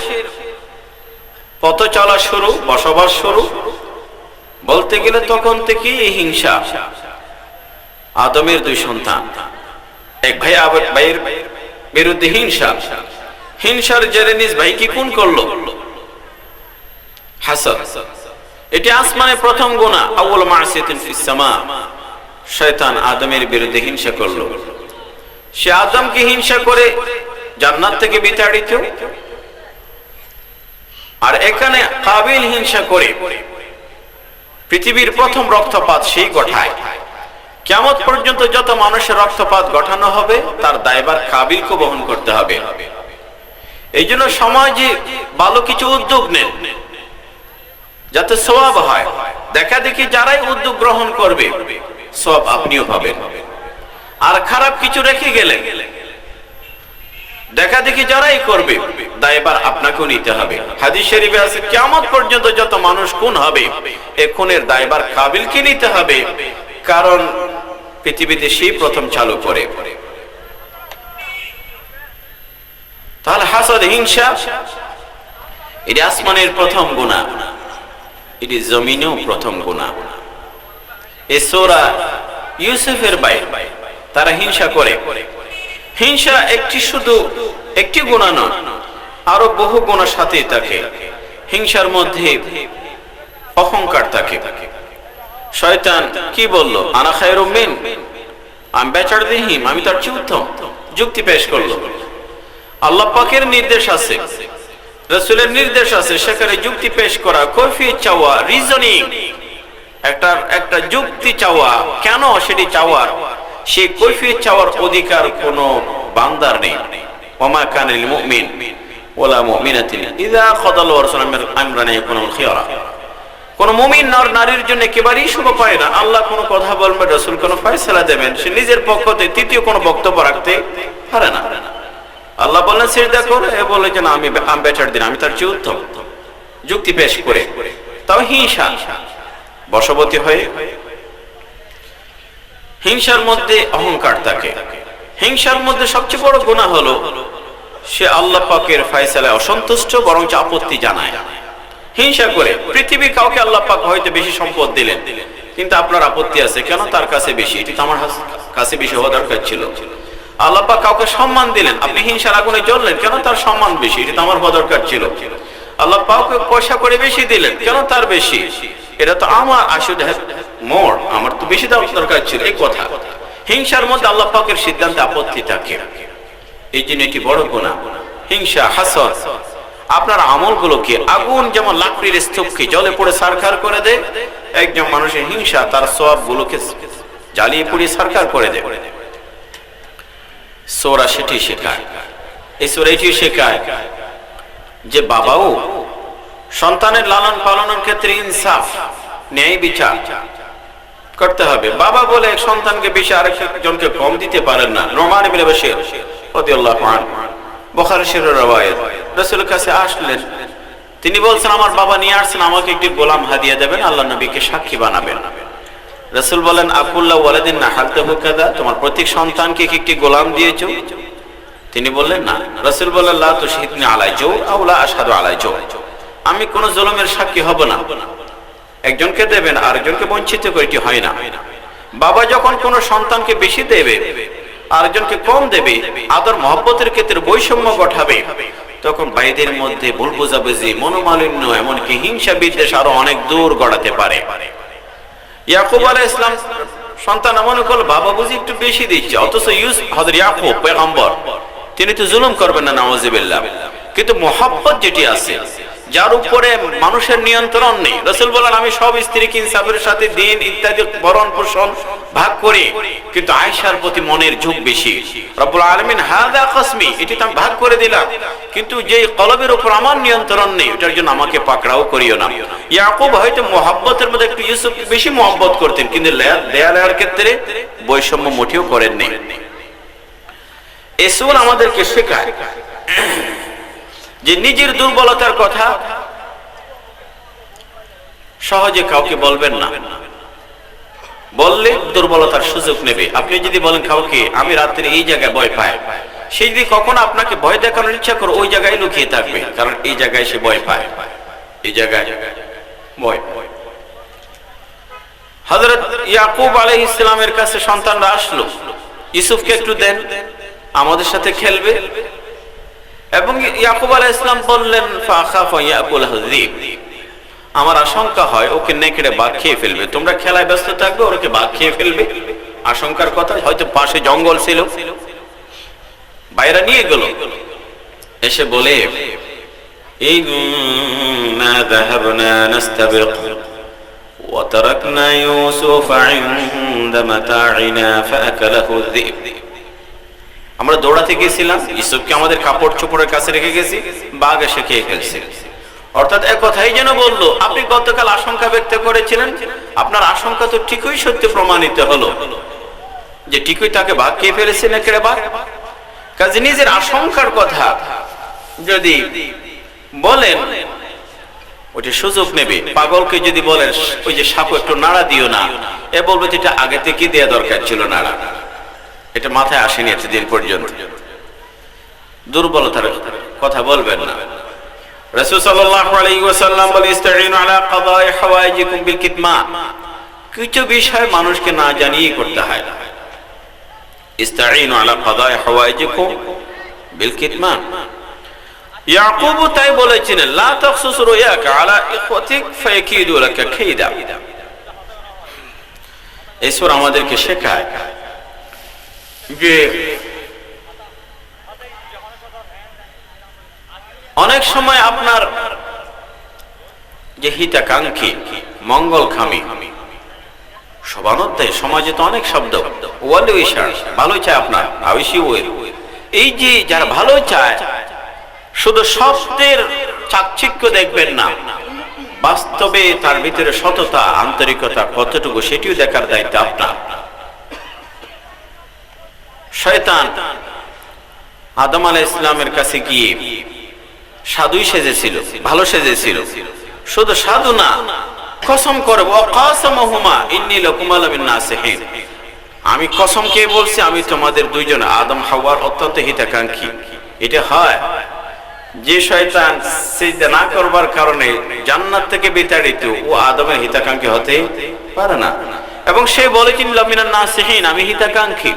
পথ চলা শুরু, বসবাস শুরু, বলতে গেলে তখন থেকেই এই হিংসা। আদমের দুই সন্তান, এক ভাই ভাইয়ের বিরুদ্ধে হিংসা, হিংসার জেরে নিজ ভাইকে খুন করলো। হাসাদ, এটি আসমানের প্রথম গুনাহ। আউয়াল মাসিয়াতিন ফিস সামা। শয়তান আদমের বিরুদ্ধে হিংসা করলো। সে আদমকে হিংসা করে জান্নাত থেকে বিতাড়িত, আর এখানে কাবিল হিংসা করে পৃথিবীর প্রথম রক্তপাত সেই ঘটায়। কিয়ামত পর্যন্ত যত মানুষের রক্তপাত ঘটানো হবে তার দায়ভার কাবিলকে বহন করতে হবে। এই জন্য সমাজে ভালো কিছু উদ্যোগ নেন যাতে সওয়াব হয়। দেখা দেখি যারাই উদ্যোগ গ্রহণ করবে সওয়াব আপনিও পাবেন। আর খারাপ কিছু রেখে গেলে দেখা দেখি যারাই করবে দায়ভার আপনাকেও নিতে হবে। হাদিস শরীফে আছে কিয়ামত পর্যন্ত যত মানুষ খুন হবে এই খুনের দায়ভার কাবিলকে নিতে হবে, কারণ পৃথিবীতে সেই প্রথম চালু করে। তাহলে হাসাদ, হিংসা, এটি আসমানের প্রথম গুনাহ, এটি জমিনেও প্রথম গুনাহ। এই সূরা ইউসুফের ভাই তারা হিংসা করে। হিংসা শুধু একটি গুনাহ নয়, আরো বহু গুনাহ সাথেই থাকে। হিংসার মধ্যে অহংকার থাকে। শয়তান কি বলল? আনা খায়রুম মিন, আমি বেটার দেন হিম, আমি তার চেয়ে উত্তম। যুক্তি পেশ করলো। আল্লাহ পাকের নির্দেশ আছে, রাসূলের নির্দেশ আছে, সেখানে যুক্তি পেশ করা, কৈফিয়ত চাওয়া, রিজনিং, একটা যুক্তি চাওয়া, কেন সেটি চাওয়ার, সেই কৈফিয়ত চাওয়ার অধিকার কোন বান্দার নেই। ওমা কানা লিল মুমিন ওয়ালা মুমিনাতিন ইযা খাদাল্লাহু ওয়া রাসূলুহু আমরান ইয়াকুনুল খিয়ারা। কোন মুমিন নর নারীর জন্য একেবারেই শুভ পায় না। আল্লাহ কোন কথা বলবেন, রাসূল কোন ফয়সালা দেবেন, সে নিজের পক্ষ থেকে তৃতীয় কোন বক্তব্য রাখতে পারে না। আল্লাহ বলেন সিজদা করো, এ বলে যে না আমি বেটার দিন, আমি তার চেয়ে উত্তম, যুক্তি পেশ করে। তাও হিংসা বশবর্তী হয়ে হিংসার মধ্যে অহংকার থাকে। হিংসার মধ্যে সবচেয়ে বড় গুনাহ হলো সে আল্লাহ পাকের ফয়সালায় অসন্তুষ্ট, বরং আপত্তি জানায়। হিংসা করে পৃথিবী কাউকে আল্লাহ পাক হয়তো বেশি সম্পদ দিলেন, কিন্তু আপনার আপত্তি আছে, কেন তার কাছে বেশি, এটি তো আমার কাছে বেশি হওয়া দরকার ছিল। আল্লাহ পাক কাউকে সম্মান দিলেন, আপনি হিংসার আগুনে জ্বললেন, কেন তার সম্মান বেশি, এটি তো আমার হওয়া দরকার ছিল। আল্লাহ পাককে পয়সা করে বেশি দিলেন, কেন তার বেশি, এটা তো আমার, I should have more, আমার তো বেশি দেওয়া দরকার ছিল। এই কথা হিংসার মধ্যে আল্লাহ পাকের সিদ্ধান্তে আপত্তি থাকে, এই জন্য এটি বড় গুনাহ। হিংসা, হাসাদ আপনার আমলগুলোকে আগুন যেমন লাকড়ির স্তূপকে জলে পড়ে ছারখার করে দেয়, একজন মানুষের হিংসা তার সওয়াবগুলোকে জ্বালিয়ে পুড়িয়ে ছারখার করে দেয়। সূরা সেটি শেখায়। এই সূরা এটি শেখায় যে বাবাও সন্তানের লালন পালনের ক্ষেত্রে ইনসাফ, ন্যায় বিচার করতে হবে। বাবা বলে সন্তানকে বেশি আরেকজনকে কম দিতে পারেন না। নোমান ইবনে বাশির রাদিয়াল্লাহু আনহু, বুখারী শরীফের রওয়ায়াত, রাসূলের কাছে আসলেন, তিনি বলছেন আমার বাবা নিয়ে আসছেন, আমাকে একটি গোলাম হাদিয়া দেবেন, আল্লাহর নবীকে সাক্ষী বানাবেন। রাসূল বলেন আকুল্লা ওয়ালাদিন নাহালতাহু কাযা, তোমার প্রত্যেক সন্তানকে কি একটি গোলাম দিয়েছো? তিনি বললেন না। রাসূল বললেন লা তুশহিদনি আলাই জৌ আও লা আশহাদু আলাই জৌ, আমি কোন জুলুমের সাক্ষী হব না। একজনকে দেবেন আরেকজনকে বঞ্চিত করে, এটি হয় না। বাবা যখন কোন সন্তানকে বেশি দেবে আরেকজনকে কম দেবে, আদর মহব্বতের ক্ষেত্রে বৈষম্য ঘটাবে, তখন ভাইদের মধ্যে ভুল বোঝাবুঝি, মনোমালিন্য, এমনকি হিংসা বিদ্বেষ আরো অনেক দূর গড়াতে পারে। ইয়াকুব আলাইহিস সালাম সন্তান এমন করল, বাবা বুঝি একটু বেশি দিচ্ছে, অথচ হযরত ইয়াকুব পয়গম্বর, তিনি তো জুলুম করবেন না, নাউযুবিল্লাহ। কিন্তু মহব্বত যেটি আছে, যার উপরে মানুষের নিয়ন্ত্রণ নেই, রাসূল বলেন আমি সব স্ত্রীকে ইনসাফের সাথে দিন ইত্যাদি ভরণ পোষণ ভাগ করি, কিন্তু আয়েশার প্রতি মনের ঝোঁক বেশি। রব্বুল আলামিন হাযা কসমি, এটি তো আমি ভাগ করে দিলাম, কিন্তু যে কলবের উপর আমার নিয়ন্ত্রণ নেই, ওটার জন্য আমাকে পাকড়াও করিও না। ইয়াকুব হয়তো মহব্বতের মধ্যে একটু ইউসুফকে বেশি মহব্বত করতেন, কিন্তু দেয়ালের ক্ষেত্রে বৈষম্য মোটেও করেননি। এই সূরা আমাদেরকে শেখায় যে নিজের দুর্বলতার কথা সহজে কাউকে বলবেন না, বললে দুর্বলতার সুযোগ নেবে। আপনি যদি বলেন কাউকে আমি রাত্রে এই জায়গায় ভয় পাই, সে যদি কখনো আপনাকে ভয় দেখানোর ইচ্ছা করে ওই জায়গায় লুকিয়ে থাকবে, কারণ এই জায়গায় সে ভয় পায়, এই জায়গায় ভয়। হযরত ইয়াকুব আলাইহিস সালামের কাছে সন্তানরা আসলো, ইউসুফকে একটু দেন, আমাদের সাথে খেলবে। এবং ইয়াকুব আলাইহিস সালাম বললেন ফাখাফা ইয়াকুলহু যিব, আমার আশঙ্কা হয় ওকে নেকড়ে বাঘ খেয়ে ফেলবে, তোমরা খেলায় ব্যস্ত থাকবে, ওকে বাঘ খেয়ে ফেলবে। আশঙ্কার কথা, হয়তো পাশে জঙ্গল ছিল, বাইরে নিয়ে গেল, এসে বলে ইন্না যাহাবনা নাস্তাবিক ওয়া তারাকনা ইউসুফা ইনদা মাতা'িনা ফাআকালাহু যিব, আমরা দৌড়াতে গেছিলাম, ইউসুফকে আমাদের কাপড় চোপড়ের কাছে রেখে গেছি, বাঘ এসে খেয়ে ফেলছে। অর্থাৎ এক কথাই যেন বললো, আপনি গতকাল আশঙ্কা ব্যক্ত করেছিলেন, আপনার আশঙ্কা তো ঠিকই সত্য প্রমাণিত হলো, যে ঠিকই তাকে বাঘ খেয়ে ফেলেছে নেকড়ে বাঘ। কাজে নিজের আশঙ্কার কথা যদি বলেন ওটা সুযোগ নেবে। পাগলকে যদি বলেন ওই যে সাপ একটু নাড়া দিও না, এ বলবে এটা আগে থেকে দেওয়া দরকার ছিল নাড়া, এটা মাথায় আসেনি এতদিন পর্যন্ত। দুর্বলতার কথা বলবেন না। রাসূল সাল্লাল্লাহু আলাইহি ওয়াসাল্লাম বলেন ইস্তাঈনু আলা কাদাই হাওয়াইজিকুম বিল কিতমান, কিছু বিষয় মানুষকে না জানিয়ে করতে হয়। ইস্তাঈনু আলা কাদাই হাওয়াইজিকুম বিল কিতমান। ইয়াকুব তাই বলেছিলেন লা তাখসুস রুয়াকা আলা ইখওয়াতিক ফায়াকিদু লাকা কাইদা। এই সূরা আমাদেরকে শেখায় যে অনেক সময় আপনার যে হিতাকাঙ্ক্ষী মঙ্গলকামী সবানোদ্দায়ী, সমাজে তো অনেক শব্দ, ওয়াল উইশার, ভালো চায় আপনার, আউশি ওয়েল, এই যে যারা ভালো চায় শুধু শব্দের চাকচিক্য দেখবেন না, বাস্তবে তার ভিতরে সততা আন্তরিকতা কতটুকু সেটিও দেখার দায়িত্ব আপনার। শয়তান আদম আলাইহিস সালামের কাছে গিয়ে সাধুই সেজেছিল, ভালো সেজেছিল, শুধু সাধু না, কসম করে ওয়াকাসামহুমা ইন্নী লাকুমা লামিন নাসিহিন, আমি কসম খেয়ে বলছি আমি তোমাদের দুইজন আদম হাওয়ার অত্যন্ত হিতাকাঙ্ক্ষী। এটা হয় যে শয়তান সিজদা না করবার কারণে জান্নাত থেকে বিতাড়িত, ও আদমের হিতাকাঙ্ক্ষী হতে পারে না। এবং সে বলেছেন লামিনান নাসিহিন, আমি হিতাকাঙ্ক্ষী।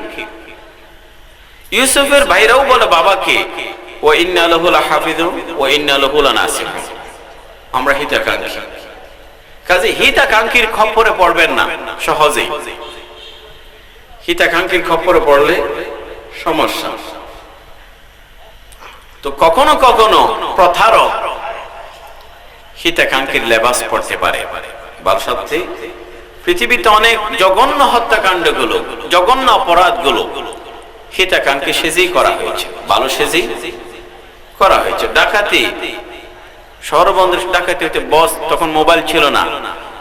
ইউসুফের ভাইরাও বলে বাবাকে ওয়া ইন্না লাহু লাহাফিজুন ওয়া ইন্না লাহু লানাসিহুন, আমরা হিতাকাঙ্ক্ষী। কাজে হিতাকাঙ্ক্ষীর খপ্পরে পড়বেন না সহজেই, হিতাকাঙ্ক্ষীর খপ্পরে পড়লে সমস্যা। তো কখনো কখনো প্রথারক হিতাকাঙ্ক্ষীর লেবাস পড়তে পারে। বালসাতে পৃথিবীতে অনেক জঘন্য হত্যাকাণ্ডগুলো, জঘন্য অপরাধগুলো হিতাকাঙ্ক্ষী সেজেই করা হয়েছে, ভালো সেজেই করা হয়েছে। ডাকাতি, শহরবন্দর ডাকাতি হইতে বস, তখন মোবাইল ছিল না,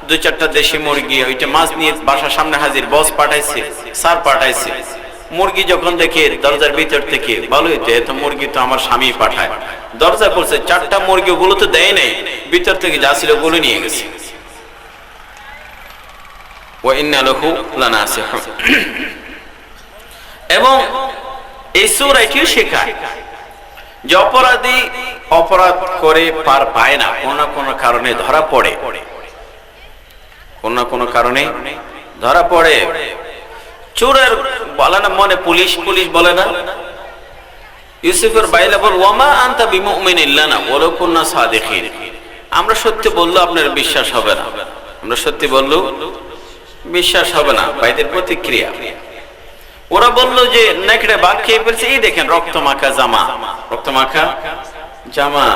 দুই চারটা দেশি মুরগি ওইটা মাছ নিয়ে বাসার সামনে হাজির, বস পাঠাইছে, স্যার পাঠাইছে। মুরগি যখন দেখে দরজার ভিতর থেকে, ভালো হইতে এত মুরগি তো আমার স্বামী পাঠায়, দরজা খুলছে, চারটা মুরগি ওগুলো তো দেয় নাই, ভিতর থেকে যা ছিল ওগুলো নিয়ে গেছে। ওয়া ইন্না লাহু লানাসিহুন। এবং এই সূরা এটিও শেখায় যে অপরাধী অপরাধ করে পার পায় না, কোন না কোন কারণে ধরা পড়ে, কোন না কোন কারণে ধরা পড়ে। চোরের বলে না মনে পুলিশ পুলিশ বলে না, ইউসুফের বাইরে বল ওয়ামা আনতা বিমুমিনিন লানা ওয়ালাউ কুননা সাদিকিন, আমরা সত্যি বললো আপনার বিশ্বাস হবে না, আমরা সত্যি বললো বিশ্বাস হবে না। ভাইদের প্রতিক্রিয়া, ওরা বলল যে নেকড়ে বাঘ খেয়ে ফেলছে, এই দেখেন রক্ত মাখা জামা, রক্ত মাখা জামা।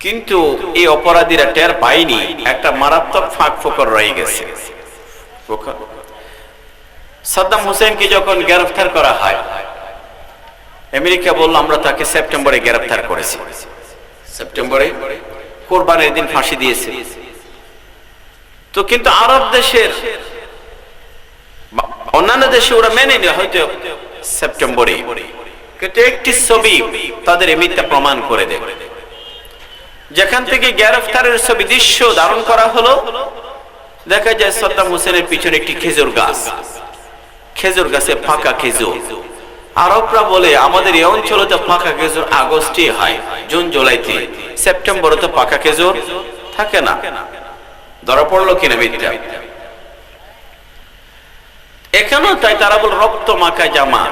কিন্তু এই অপরাধীরা টের পায়নি একটা মারাত্মক ফাঁক ফোকর রয়ে গেছে। সাদ্দাম হোসেনকে যখন গ্রেফতার করা হয়, আমেরিকা বলল আমরা তাকে সেপ্টেম্বরে গ্রেফতার করেছি, সেপ্টেম্বরে কোরবানির দিন ফাঁসি দিয়েছে। তো কিন্তু আরব দেশের অন্যান্য দেশে ওরা মেনে নিয়ে হয়তো সেপ্টেম্বরে কিন্তু একটি ছবি তাদের মিথ্যা প্রমাণ করে দেয়। যেখান থেকে গ্রেফতারের ছবি দৃশ্য ধারণ করা হলো, দেখা যায় সাদ্দাম হোসেনের পিছনে একটি খেজুর গাছ, খেজুর গাছে ফাঁকা খেজুর। আরবরা বলে আমাদের এই অঞ্চলে তো ফাঁকা খেজুর আগস্টে হয়, জুন জুলাইতে, সেপ্টেম্বরে তো পাকা খেজুর থাকে না। ধরা পড়লো কিনা মিথ্যা? এখানেও তাই তারা বল রক্ত মাখা জামা,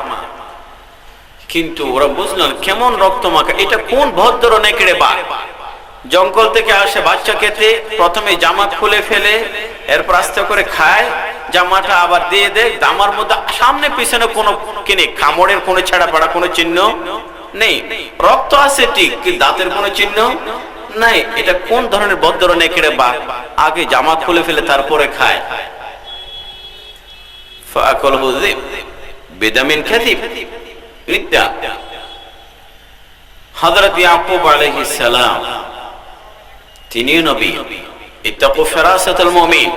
কিন্তু ওরা বুঝলেন কেমন রক্ত মাখা, এটা কোন ভদ্র নেকড়ে বা জঙ্গল থেকে আসে বাচ্চা খেতে, প্রথমে জামা খুলে ফেলে, এরপর আস্তে করে খায়, জামাটা আবার দিয়ে দেয়, জামার মধ্যে সামনে পিছনে কোনো কিনে কামড়ের কোনো ছেঁড়া পাড়া কোনো চিহ্ন নেই, রক্ত আছে ঠিক কিন্তু দাঁতের কোনো চিহ্ন নাই। এটা কোন ধরনের ভদ্র নেকড়ে বা আগে জামা খুলে ফেলে তারপরে খায়? ফাআকালহু যিব বিদামিন কাযিব, মিথ্যা। হযরত ইয়াকুব আলাইহিস সালাম তিনিও নবী, ইত্তাকু ফিরাসাতুল মুমিন,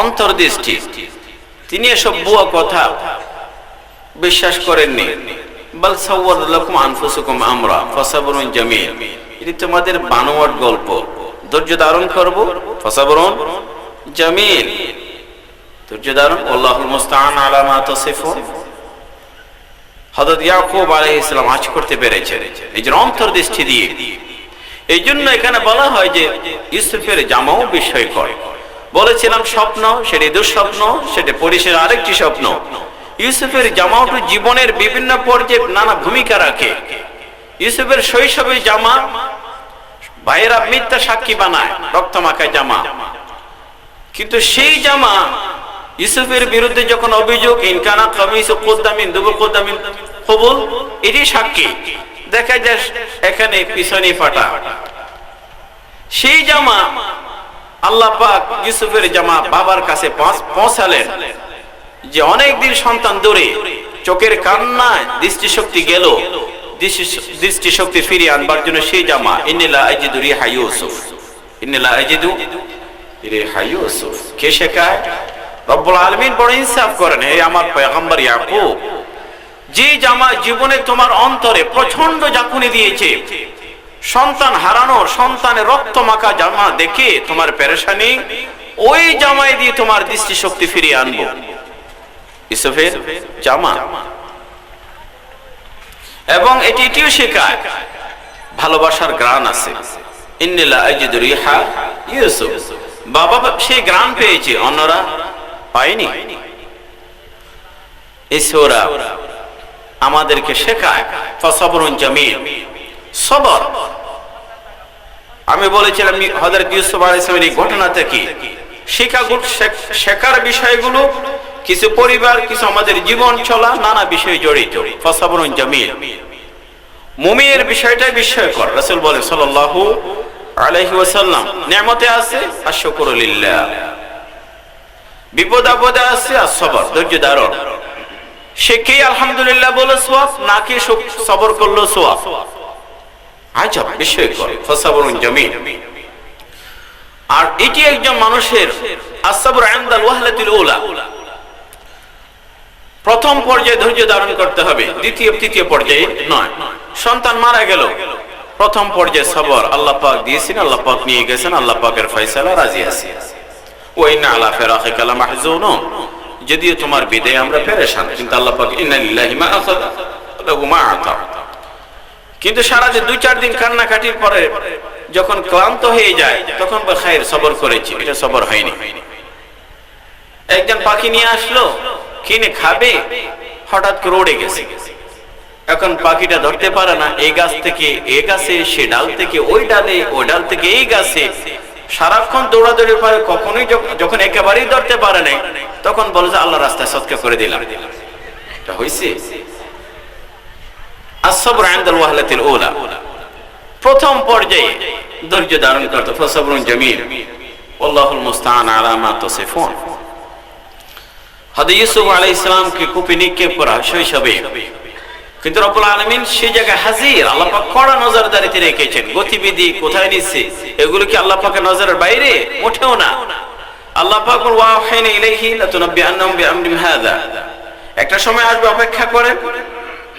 অন্তর্দৃষ্টি, তিনি এসব ভুয়া কথা বিশ্বাস করেননি। বাল সাওয়ালাত লাকুম আনফুসুকুম আমরা ফাসাবরুন জামিল, এটি তোমাদের বানোয়াট গল্প, ধৈর্য ধারণ করব, ফাসাবরুন জামিল, ধৈর্য ধারণ, আল্লাহুল মুস্তাআন আলা মা তাসিফুন। হযরত ইয়াকুব আলাইহিস সালাম আজ করতে পেরেছেন এই যে অন্তর্দৃষ্টি দিয়ে। এই জন্য এখানে বলা হয় যে ইউসুফের জামাও বিস্ময়কর। বলেছিলাম স্বপ্ন, সেটি দুঃস্বপ্ন, সেটি পরিশেষে আরেকটি স্বপ্ন। ইউসুফের জামাওটা জীবনের বিভিন্ন পর্যায়ে নানা ভূমিকা রাখে। ইউসুফের শৈশবের জামা ভাইয়েরা মিথ্যা সাক্ষী বানায়, রক্তমাখায় জামা, কিন্তু সেই জামা ইউসুফের বিরুদ্ধে যখন অভিযোগ ইনকানা কামিসু কুদ্দামিন দুবুর কুদ্দামিন কবুল, এটি সাক্ষী, দেখা যায় এখানে পিছনে ফাটা। সেই জামা আল্লাহ পাক ইউসুফের জামা বাবার কাছে পৌঁছালেন যে অনেকদিন সন্তান দূরে, চোখের কান্নায় দৃষ্টিশক্তি গেল, দৃষ্টিশক্তি ফিরিয়ে আনবার জন্য সেই জামা, ইন্নিলা আজিদু রিহা ইউসুফ, ইন্নিলা আজিদু রিহা ইউসুফ, কে শেখায়? রব্বুল আলামিন বড় ইনসাফ করেন, হে আমার পয়গম্বর ইয়াকুব, যে জামা জীবনে তোমার অন্তরে প্রচন্ড ঝাঁকুনি দিয়েছে, সন্তান হারানোর, সন্তানের রক্ত মাখা জামা দেখে তোমার পেরেশানি, ওই জামাই দিয়ে তোমার দৃষ্টিশক্তি ফিরিয়ে আনবো। ইউসুফের জামা, এবং এটিও শেখায় ভালোবাসার গ্রাণ আছে, ইন্নিলা আজিদু রিহা ইউসুফ, বাবা সেই গ্রাণ পেয়েছে, অন্যরা পায়নি। এই সূরা আমাদেরকে শেখায় ফাসাবরুন জামিল, সবর। আমি বলেছিলাম হযরত ইউসুফ আলাইহিস সালামের এই ঘটনা থেকে শেখার বিষয়গুলো কিছু পরিবার, কিছু আমাদের জীবন চলা নানা বিষয় জড়িত। ফাসাবরুন জামিল, মুমিনের বিষয়টাই বিস্ময়কর। রাসূল বলেন সাল্লাল্লাহু আলাইহি ওয়াসাল্লাম, নিয়ামতে আছে আশকুরু লিল্লাহ, বিপদ আপদে আছে আসবর, ধৈর্য ধারণ। সে কে আলহামদুলিল্লাহ বলে সওয়াব, নাকি সবর করলো সওয়াব? আজব বিস্ময়কর, ফাসাবরুন জামিল। আর এটি একজন মানুষের আসবর ইনদাল ওয়াহলাতিল উলা, প্রথম পর্যায়ে ধৈর্য ধারণ করতে হবে, দ্বিতীয় তৃতীয় পর্যায়ে নয়। সন্তান মারা গেল, প্রথম পর্যায়ে সবর, আল্লাহ পাক দিয়েছেন, আল্লাহ পাক নিয়ে গেছেন, আল্লাহ পাকের ফয়সালা, রাজি আছি। ওয়া ইন্না আলা ফিরাকিকা লামাহজুনুন, যদিও তোমার বিদায় আমরা পেরেশান, কিন্তু আল্লাহ পাক ইন্না লিল্লাহি মা আখাযা ওয়া লাহু মা আতা। কিন্তু সারা যে 2-4 দিন কান্নাকাটির পরে যখন ক্লান্ত হয়ে যায়, তখন বলে খায়ের সবর করেছি, এটা সবর হয়নি। একজন পাখি নিয়ে আসলো, কিনে খাবে, হঠাৎ করে উড়ে গেছে। এখন পাখিটা ধরতে পারে না, এই গাছ থেকে এই গাছে, সে ডাল থেকে ওই ডালে, ওই ডাল থেকে এই গাছে, সারাক্ষণ দৌড়াদৌড়ি পারে, কখনোই যখন একেবারেই ধরতে পারে না, তখন বলে যে আল্লাহ রাস্তায় সদকা করে দিলাম। এটা হইছে আসবর ইনদাল ওয়াহলাতিল উলা, প্রথম পর্যায়ে ধৈর্য ধারণ করতে। ফাসাবরুন জামিল, আল্লাহুল মুস্তাআন আলা মা তাসিফুন। হযরত ইউসুফ আলাইহিস সালামকে কূপে নিক্ষেপ করা শৈশবে, কিন্তু রব্বুল আলামিন সেই জায়গায় হাজির, আল্লাহ পাক কড়া নজরদারিতে রেখেছেন। গতিবিধি কোথায় নিচ্ছে, এগুলো কি আল্লাহ পাকের নজরের বাইরে? মোটেও না। আল্লাহ পাক ওয়া ওয়াহিনা ইলাইহি লাতুনাব্বিআন্নাহুম বিআমরিহিম হাযা, একটা সময় আসবে, অপেক্ষা করেন,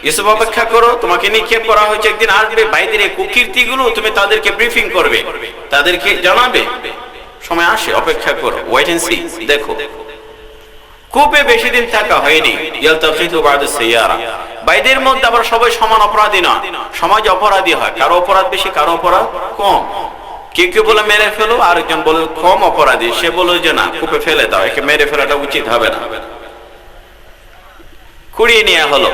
ইউসুফ অপেক্ষা করো, তোমাকে নিক্ষেপ করা হয়েছে, একদিন আসবে, ভাইদের এই কুকীর্তিগুলো তুমি তাদেরকে ব্রিফিং করবে, তাদেরকে জানাবে, সময় আসে, অপেক্ষা করো, ওয়েট এন্ড সি, দেখো। কূপে বেশি দিন থাকা হয়নি, ইয়ালতাফিতু বা'দা সাইয়ারা। ভাইদের মধ্যে আবার সবাই সমান অপরাধী না, সমাজ অপরাধী হয়, কারো অপরাধ বেশি, কারো অপরাধ কম। কেউ কেউ বলে মেরে ফেলো, আরেকজন বলে কম অপরাধী, সে বলে যে না, কূপে ফেলে দাও, একে মেরে ফেলাটা উচিত হবে না। কুড়িয়ে নেওয়া হলো।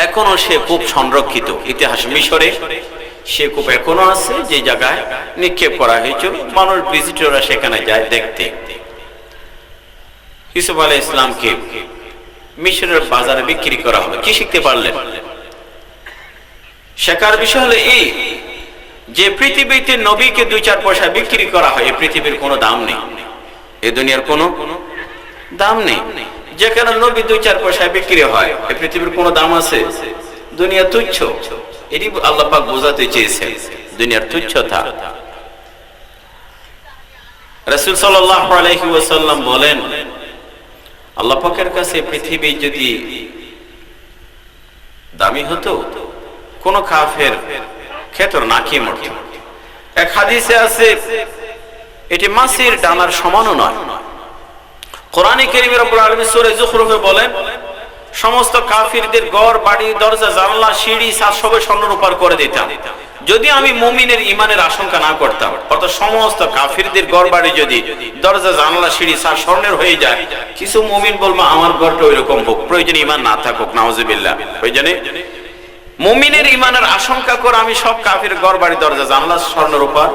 এখনো সে কূপ সংরক্ষিত, ইতিহাস মিশরে সে কূপ এখনো আছে, যে জায়গায় নিক্ষেপ করা হয়েছিল, মানুষ ভিজিটররা সেখানে যায় দেখতে। ইউসুফ আলাইহিস সালামকে মিশরের বাজারে বিক্রি করা হলো। কি শিখতে পারলেন? শেখার বিষয় হলো এই যে পৃথিবীতে নবীকে 2-4 পয়সা বিক্রি করা হয়, এই পৃথিবীর কোনো দাম নেই, এই দুনিয়ার কোনো দাম নেই। যেখানে নবী 2-4 পয়সা বিক্রি হয়, এই পৃথিবীর কোনো দাম আছে? দুনিয়া তুচ্ছ। এটি আল্লাহ পাক বোঝাতে চেয়েছেন, দুনিয়ার তুচ্ছতা। রাসূল সাল্লাল্লাহু আলাইহি ওয়াসাল্লাম বলেন, আল্লাহ পাকের কাছে পৃথিবী যদি দামি হতো, কোন কাফের খেতর না খেয়ে মরত। এক হাদিসে আছে এটি মাছের ডানার সমানও নয়। কোরআনে কারীমে রব্বুল আলামিন সূরা যুখরুফে বলেন, সমস্ত কাফিরদের ঘর বাড়ি দরজা জানালা সিঁড়ি ছাদ সবে স্বর্ণ রূপার করে দিতাম, যদি আমি মুমিনের ঈমানের আশঙ্কা না করতাম। অর্থাৎ সমস্ত কাফিরদের ঘর বাড়ি যদি দরজা জানালা সিঁড়ি ছাদ স্বর্ণের হয়ে যায়, কিছু মুমিন বলবো আমার ঘরটা ওইরকম হোক, প্রয়োজনে ঈমান না থাকুক, নাউযুবিল্লাহ। প্রয়োজনে মুমিনের ঈমানের আশঙ্কা করে আমি সব কাফির ঘর বাড়ি দরজা জানালা স্বর্ণ রূপার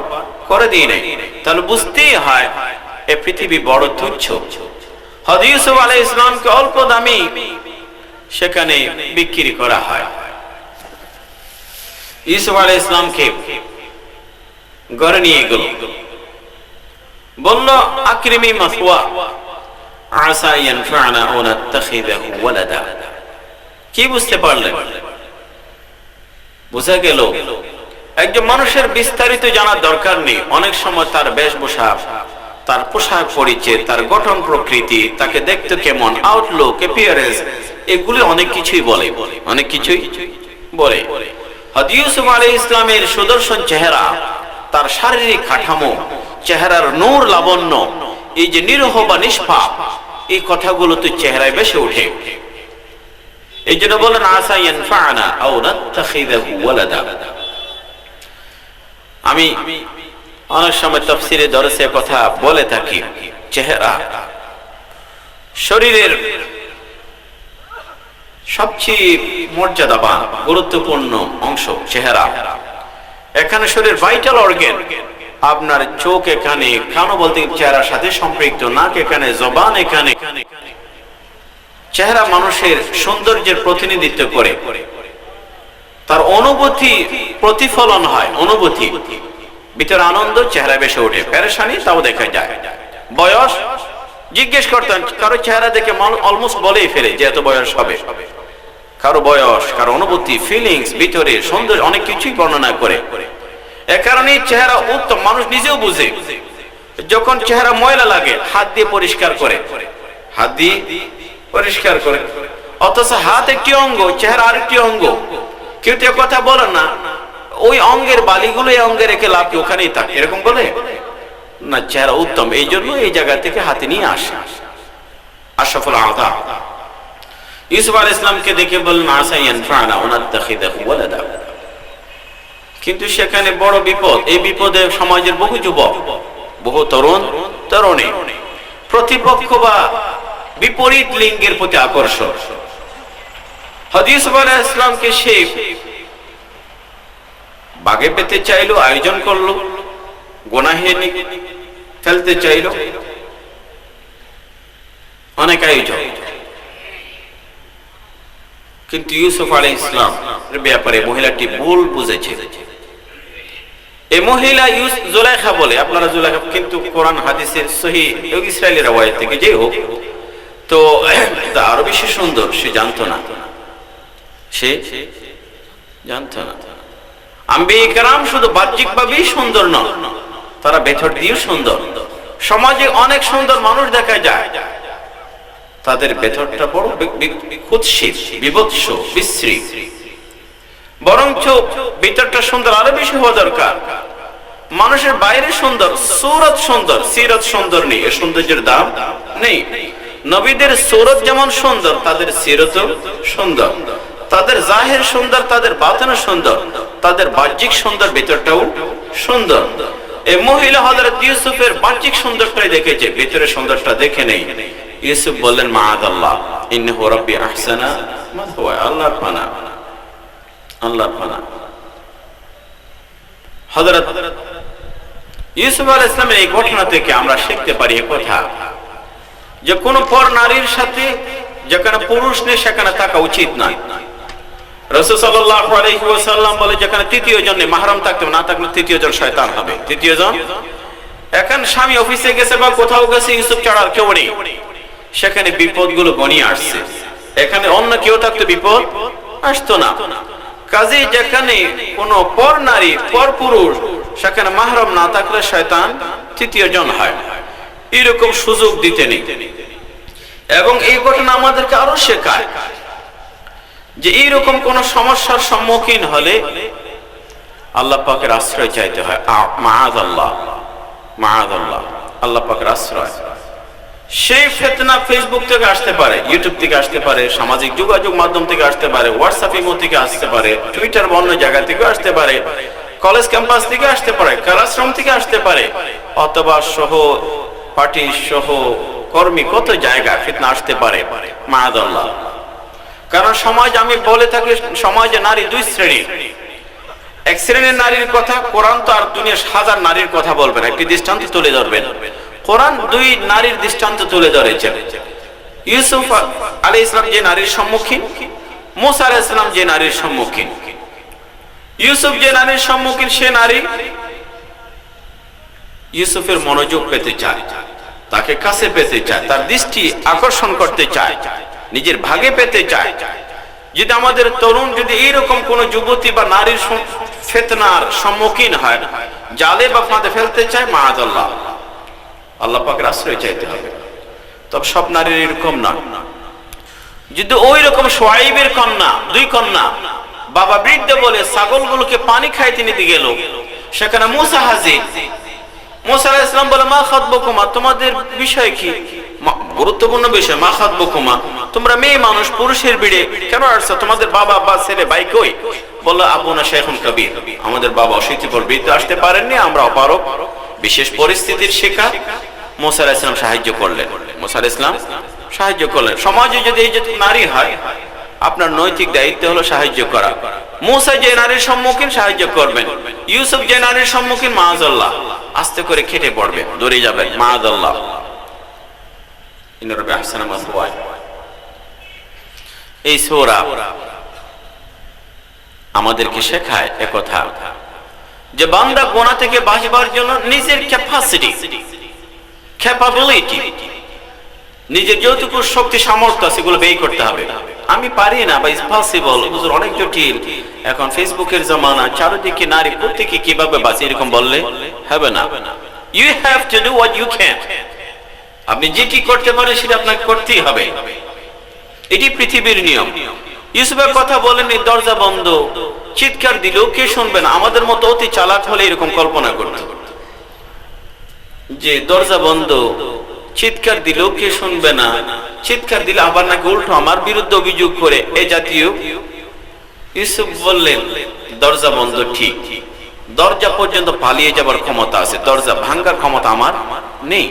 করে দিই নাই। তাহলে বুঝতেই হয় এই পৃথিবী বড় তুচ্ছ। হযরত ইউসুফ আলাইহিস সালামকে অল্প দামি সেখানে বিক্রি করা হয়। ইউসুফ আলাইহিস সালামকে ঘরে নিয়ে গেল, বলল আকরিমি মাসওয়া আসা ইয়ানফা'না আও নাত্তাখিযাহু ওয়ালাদা। কি বুঝতে পারলেন? বোঝা গেল একজন মানুষের বিস্তারিত জানার দরকার নেই, অনেক সময় তার বেশভূষা, তার পোশাক পরিচ্ছদ, তার গঠন প্রকৃতি, তাকে দেখতে কেমন, আউটলুক, অ্যাপিয়ারেন্স, এগুলি অনেক কিছুই বলে, অনেক কিছুই বলে। হযরত ইউসুফ আলাইহিস সালামের সুদর্শন চেহারা, তার শারীরিক কাঠামো, চেহারার নূর লাবণ্য, এই যে নিরহ বা নিষ্পাপ, এই কথাগুলো তো চেহারায় বেশি ওঠে। এই জন্য বলেন আসা ইয়ানফা'না আও নাত্তাখিযাহু ওয়ালাদা। আমি অনেক সময় তাফসীরে দরসে কথা বলে থাকি, চেহারা শরীরের সবচেয়ে মর্যাদাবান গুরুত্বপূর্ণ অংশ চেহারা। এখানে শরীর ভাইটাল অর্গান, আপনার চোখ এখানে, কানও বলতে চেহারার সাথে সম্পৃক্ত, নাক এখানে, জবান এখানে। চেহারা মানুষের সৌন্দর্যের প্রতিনিধিত্ব করে, তার অনুভূতি প্রতিফলন হয়, অনুভূতি ভিতরে আনন্দ চেহারা বেশি ওঠে, পেরেশানি তাও দেখা যায়। বয়স জিজ্ঞেস করতেন, কারো চেহারা দেখে অলমোস্ট বলেই ফেলে যে এত বয়স হবে। কারো বয়স, কারো অনুভূতি, ফিলিংস, ভিতরে সৌন্দর্য, অনেক কিছুই বর্ণনা করে। এ কারণে চেহারা উত্তম, মানুষ নিজেও বুঝে। যখন চেহারা ময়লা লাগে হাত দিয়ে পরিষ্কার করে, হাত দিয়ে পরিষ্কার করে, অথচ হাত একটি অঙ্গ, চেহারা আরেকটি অঙ্গ। কেউ তো কথা বলে না, ওই অঙ্গের বালিগুলো এই অঙ্গে রেখে লাভ কি, ওখানেই থাকে, এরকম বলে না। চেহারা উত্তম, এই জন্য এই জায়গা থেকে হাতে নিয়ে আসে। আশরাফুল আতা ইউসুফ আলাইহিস সালামকে দেখে বললেন আসা ইয়ানফা'না আও নাত্তাখিযাহু ওয়ালাদা। কিন্তু সেখানে বড় বিপদ। এই বিপদে সমাজের বহু যুবক, বহু তরুণ তরুণী প্রতিপক্ষ বা বিপরীত লিঙ্গের প্রতি আকর্ষণ। হযরত ইউসুফ আলাইহিস সালামকে সে বাগে পেতে চাইলো, আয়োজন করলো, গুনাহে ফেলতে চাইলো, অনেক আয়োজন। কিন্তু ইউসুফ আলাইহিস সালামের ব্যাপারে মহিলাটি ভুল বুঝেছে। এই মহিলা জুলাইখা বলে, আপনারা জুলাইখা কিন্তু কোরআন হাদিসের সহিহ ইসরাইলি রওয়ায়াত থেকে যেই হোক, তো তা আরো বেশি সুন্দর সে জানতো না, সে জানতো না। আম্বিয়া কেরাম শুধু বাহ্যিকভাবেই সুন্দর নয়, তারা ভেতর দিয়েও সুন্দর। সমাজে অনেক সুন্দর মানুষ দেখা যায়, তাদের ভেতরটা বড় কুৎসিত, বিভৎস, বিশ্রী। বরঞ্চ ভিতরটা সুন্দর আরো বেশি হওয়া দরকার। মানুষের বাইরে সুন্দর, সূরত সুন্দর, সিরত সুন্দর নেই, এ সৌন্দর্যের দাম নেই। নবীদের সূরত যেমন সুন্দর, তাদের সিরতও সুন্দর। তাদের জাহির সুন্দর, তাদের বাতিনও সুন্দর। তাদের বাহ্যিক সুন্দর, ভিতরটাও সুন্দর। এই মহিলা হযরত ইউসুফের বাহ্যিক সুন্দরটাই দেখেছে, ভিতরের সুন্দরটা দেখে নেই। ইউসুফ বললেন, মাআদাল্লাহ ইন্নাহু রাব্বি আহসানা মাথওয়া। আল্লাহর পানা, আল্লাহর পানা। হযরত ইউসুফ আলাইহিস সালামের এই ঘটনা থেকে আমরা শিখতে পারি এই কথা যে কোন পর নারীর সাথে যেখানে পুরুষ নেই সেখানে থাকা উচিত নয়। রাসূল সাল্লাল্লাহু আলাইহি ওয়াসাল্লাম বলে, যেখানে তৃতীয় জন নেই, মাহরাম থাকতে না থাকলে তৃতীয় জন শয়তান হবে। তৃতীয় জন, এখন স্বামী অফিসে গেছে বা কোথাও গেছে, ইউসুফ ছাড়া আর কেউ নেই, সেখানে বিপদগুলো গনিয়ে আসছে। এখানে অন্য কেউ থাকতে বিপদ আসতো না। কাজেই যেখানে কোনো পর নারী, পর পুরুষ, সেখানে মাহরাম না থাকলে শয়তান তৃতীয় জন হয়। এরকম সুযোগ দিতে নেই। এবং এই ঘটনা আমাদেরকে আরো শেখায় যে এইরকম কোন সমস্যার সম্মুখীন হলে আল্লাহ পাকের আশ্রয় চাইতে হয়। মাআযাল্লাহ, মাআযাল্লাহ, আল্লাহ পাকের আশ্রয়। সেই ফিতনা ফেসবুক থেকে আসতে পারে, ইউটিউব থেকে আসতে পারে, সামাজিক যোগাযোগ মাধ্যম থেকে আসতে পারে, হোয়াটসঅ্যাপ ইমো থেকে আসতে পারে, টুইটার অন্য জায়গা থেকে আসতে পারে, কলেজ ক্যাম্পাস থেকে আসতে পারে, ক্লাসরুম থেকে আসতে পারে, অথবা সহ পার্টি সহ কর্মী কত জায়গা ফিতনা আসতে পারে। মাআযাল্লাহ। কারণ সমাজ, আমি বলে থাকি, সমাজে নারী দুই শ্রেণীর। এক শ্রেণীর নারীর কথা কোরআন তো আর দুনিয়ার হাজার নারীর কথা বলবেন, একটি দৃষ্টান্ত তুলে ধরবেন। কোরআন দুই নারীর দৃষ্টান্ত তুলে ধরেছেন। ইউসুফ আলাইহিস সালাম যে নারীর সম্মুখীন, মুসা আলাইহিস সালাম যে নারীর সম্মুখীন। ইউসুফ যে নারীর সম্মুখীন, সে নারী ইউসুফের মনোযোগ পেতে চায়, তাকে কাছে পেতে চায়, তার দৃষ্টি আকর্ষণ করতে চায়, নিজের ভাগে পেতে চায়। যদি আমাদের তরুণ যদি এইরকম কোন যুবতী বা নারীর ফিতনার সম্মুখীন হয়, জালে বা ফাঁদে ফেলতে চায়, মাআযাল্লাহ, আল্লাহ পাকের আশ্রয় চাইতে হবে। তবে সব নারীর এরকম না। যদি ওই রকম শুআইবের কন্যা, দুই কন্যা, বাবা বৃদ্ধ বলে ছাগলগুলোকে পানি খাইতে নিতে গেল, সেখানে মুসা হাজির। মুসা আলাইহিস সালাম বলে, মা খাতবুকুমা, তোমাদের বিষয় কি? গুরুত্বপূর্ণ বিষয়। মা খাতবুকুমা, তোমরা মেয়ে মানুষ, পুরুষের ভিড়ে কেন আসছো? তোমাদের বাবা বা ছেলে ভাই কই? বললো, আবুনা শাইখুন কাবীর, আমাদের বাবা অশীতিপর বৃদ্ধ, আসতে পারেননি, আমরা অপারগ, বিশেষ পরিস্থিতির শিকার। মুসা আলাইহিস সালাম সাহায্য করলেন। মুসা আলাইহিস সালাম সাহায্য করলেন। সমাজে যদি এই যে নারী হয়, আপনার নৈতিক দায়িত্ব হলো সাহায্য করা। মুসা যে নারীর সম্মুখীন, সাহায্য করবেন। ইউসুফ যে নারীর সম্মুখীন, মাআযাল্লাহ, আস্তে করে খেটে পড়বে, দৌড়ে যাবেন, মাআযাল্লাহ। ইন্না রাব্বি আহসানা মাথওয়া। এই সূরা আমাদেরকে শেখায় একথা যে বান্দা গুনাহ থেকে বাঁচবার জন্য নিজের ক্যাপাসিটি, ক্যাপাবিলিটি, নিজের যতটুকু শক্তি সামর্থ্য আছে সেগুলো ব্যয় করতে হবে। আমি পারি না বা ইম্পসিবল, হুজুর অনেক জটিল, এখন ফেসবুকের জামানা, চারিদিকে নারী, প্রত্যেকে কিভাবে বাঁচে, এরকম বললে হবে না। You have to do what you can. আপনি যেটি করতে পারেন সেটা আপনাকে করতেই হবে, এটি পৃথিবীর নিয়ম। ইউসুফের কথা বলেন, এই দরজা বন্ধ, চিৎকার দিলেও কে শুনবে না। আমাদের মতো অতি চালাক হলে এরকম কল্পনা করত যে দরজা বন্ধ, চিৎকার দিলেও কে শুনবে না, চিৎকার দিলে আবার নাকি উল্টো আমার বিরুদ্ধে অভিযোগ করে, এ জাতীয়। ইউসুফ বললেন, দরজা বন্ধ ঠিক, দরজা পর্যন্ত পালিয়ে যাবার ক্ষমতা আছে, দরজা ভাঙার ক্ষমতা আমার নেই।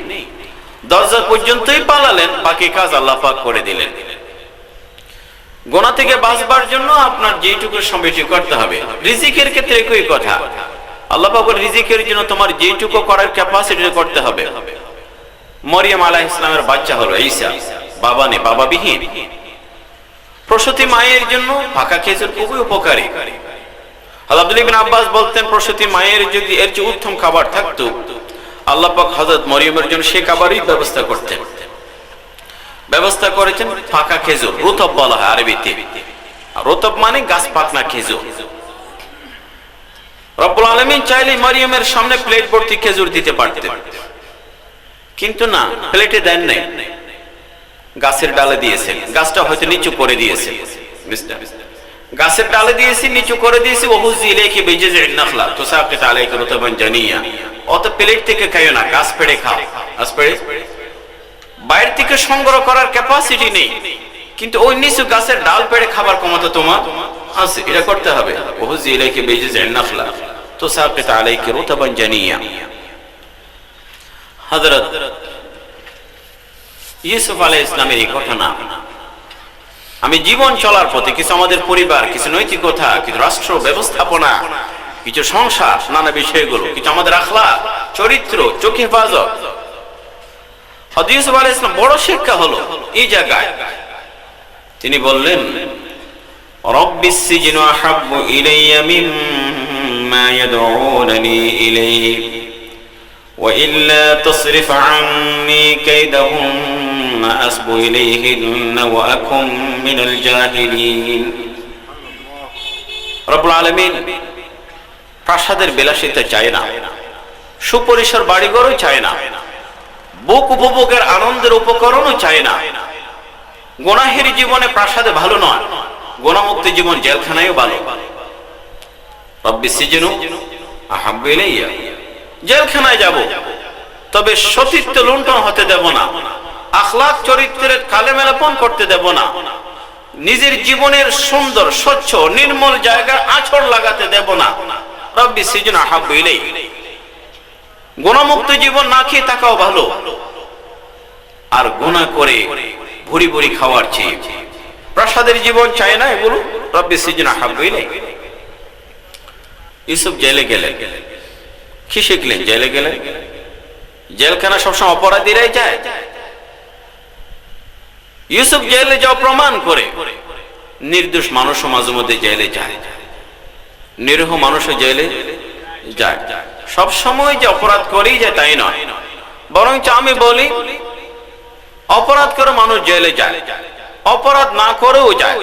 দরজা পর্যন্তই পালালেন, বাকি কাজ আল্লাহ পাক করে দিলেন। গুনাহ থেকে বাঁচবার জন্য আপনার যেটুকু সম্পৃক্তি করতে হবে। রিজিকের ক্ষেত্রে একই কথা। আল্লাহ পাক বলেন, রিজিকের জন্য তোমার যেটুকু করার ক্যাপাসিটি করতে হবে। মরিয়ম আলাইহিস সালামের বাচ্চা হলো ঈসা, বাবা নেই, বাবাবিহীন। প্রসূতি মায়ের জন্য পাকা খেজুর খুবই উপকারী। আব্দুল্লাহ ইবনে আব্বাস বলতেন, প্রসূতি মায়ের যদি এর চেয়ে উত্তম খাবার থাকতো, আল্লাহ পাক হযরত মরিয়মের জন্য সে খাবারই ব্যবস্থা করতেন। ব্যবস্থা করেছেন পাকা খেজুর, রুতব বলা হয় আরবিতে। রুতব মানে গাছ পাকনা খেজুর। রব্বুল আলামিন চাইলে মরিয়মের সামনে প্লেট ভর্তি খেজুর দিতে পারতেন, কিন্তু না, প্লেটে দেন নাই, গাছের ডালে দিয়েছেন, গাছটা হয়তো নিচু করে দিয়েছেন, গাছের ডালে দিয়েছি, নিচু করে দিয়েছি, ওহুজি ইলাইহি বিজিজিন নাখলা তুসাকিত আলাইকা রুতাবান জানিয়া, অত প্লেট থেকে খাইও না, গাছ পেড়ে খাও। গাছ পেড়ে বাইরে থেকে সংগ্রহ করার ক্যাপাসিটি নেই, কিন্তু ওই নিচু গাছের ডাল পেড়ে খাবার ক্ষমতা তোমার আছে, এটা করতে হবে। ওহুজি ইলাইহি বিজিজিন নাখলা তুসাকিত আলাইকা রুতাবান জানিয়া। হযরত ইউসুফ আলাইহিস সালামের এই ঘটনা আমি জীবন চলার পথে কিছু আমাদের পরিবার, কিছু নৈতিকতা, কিছু রাষ্ট্র ব্যবস্থাপনা, কিছু সংসার, নানা বিষয়গুলো, কিছু আমাদের আখলাক, চরিত্র, চোখে হেফাজত, হযরত ইউসুফ আলাইহিস সালাম বড় শিক্ষা হলো এই জায়গায়। তিনি বললেন, রব্বিস সিজনু আহাব্বু ইলাইয়া মিম্মা ইয়াদউনানি ইলাইহি ওয়া ইল্লা তাসরিফ আন্নী কাইদাহুম্মা আসবু ইলাইহিন্না ওয়া আকুম মিনাল জাহিলিন। রব্বুল আলামিন প্রাসাদের বিলাসিতা চায় না, সুপরিসর বাড়িঘরও চায় না, ভোগ উপভোগের আনন্দের উপকরণও চায় না। গুনাহের জীবনে প্রাসাদে ভালো নয়, গুনাহমুক্ত জীবন জেলখানায়ও ভালো। রব্বিস সিজনু আহাব্বু ইলাইয়া, জেলখানায় যাব, তবে সতীত্ব লুণ্ঠন হতে দেব না, আখলাক চরিত্রের কালেমেলাপন করতে দেব না, নিজের জীবনের সুন্দর স্বচ্ছ নির্মল জায়গায় আছড় লাগাতে দেব না। রব্বিস সিজনু আহাব্বু ইলাইয়া, গুনাহমুক্ত জীবন না খেয়ে থাকাও ভালো, আর গুনাহ করে ভুরি ভুরি খাওয়ার চেয়ে প্রাসাদের জীবন চায় না এগুলো। রব্বিস সিজনু আহাব্বু ইলাইয়া। ইউসুফ জেলে গেলেন, কি শিখলেন? জেলে গেলেন, জেলখানা সবসময় অপরাধীরাই যায়। ইউসুফ জেলে যাও প্রমাণ করে নির্দোষ মানুষ মাঝে মধ্যে জেলে যায়, নিরীহ মানুষও জেলে যায়। সব সময় যে অপরাধ করেই যায় তাই নয়, বরং আমি বলি অপরাধ করে মানুষ জেলে যায়, অপরাধ না করেও যায়,